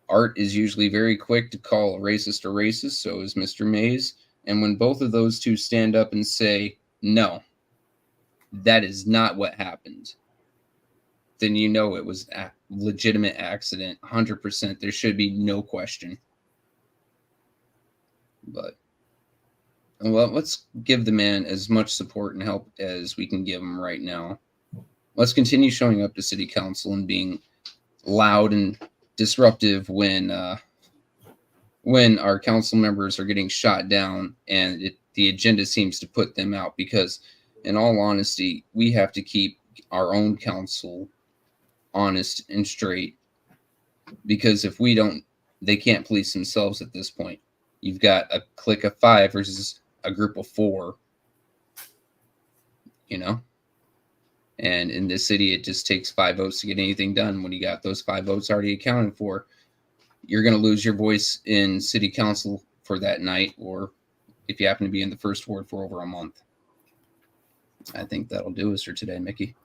Art is usually very quick to call a racist, so is Mr. Mays. And when both of those two stand up and say, no, that is not what happened, then you know it was a legitimate accident, 100%. There should be no question. But, well, let's give the man as much support and help as we can give him right now. Let's continue showing up to city council and being loud and disruptive when our council members are getting shot down and the agenda seems to put them out, because in all honesty, we have to keep our own council honest and straight, because if we don't, they can't police themselves at this point. You've got a clique of 5 versus a group of 4, you know? And in this city, it just takes 5 votes to get anything done. When you got those 5 votes already accounted for, you're going to lose your voice in city council for that night, or if you happen to be in the first ward for over a month. I think that'll do us for today, Mickey.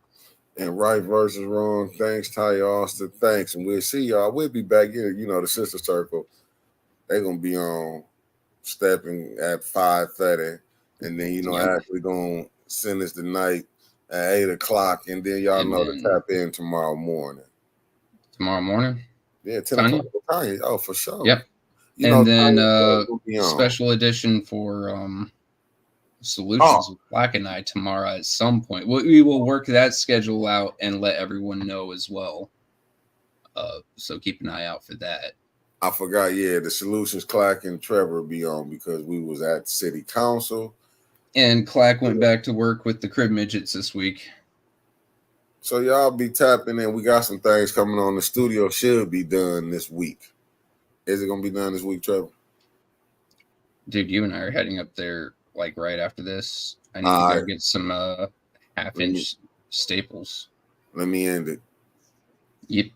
And right versus wrong. Thanks, Ty Austin. Thanks. And we'll see y'all. We'll be back here. You know, the Sister Circle, they're going to be on stepping at 5:30. And then, you know, actually going to send us the night at 8 o'clock. And then y'all know to tap in tomorrow morning. Tomorrow morning? Yeah, 10 o'clock. Tanya. Oh, for sure. Yep. You and know, then special edition for Solutions with Black and I tomorrow at some point. We will work that schedule out and let everyone know as well. So keep an eye out for that. I forgot, the Solutions, Clack and Trevor be on because we was at City Council. And Clack went back to work with the Crib Midgets this week. So y'all be tapping in. We got some things coming on. The studio should be done this week. Is it going to be done this week, Trevor? Dude, you and I are heading up there like right after this. I need to go get some half-inch staples. Let me end it. Yep.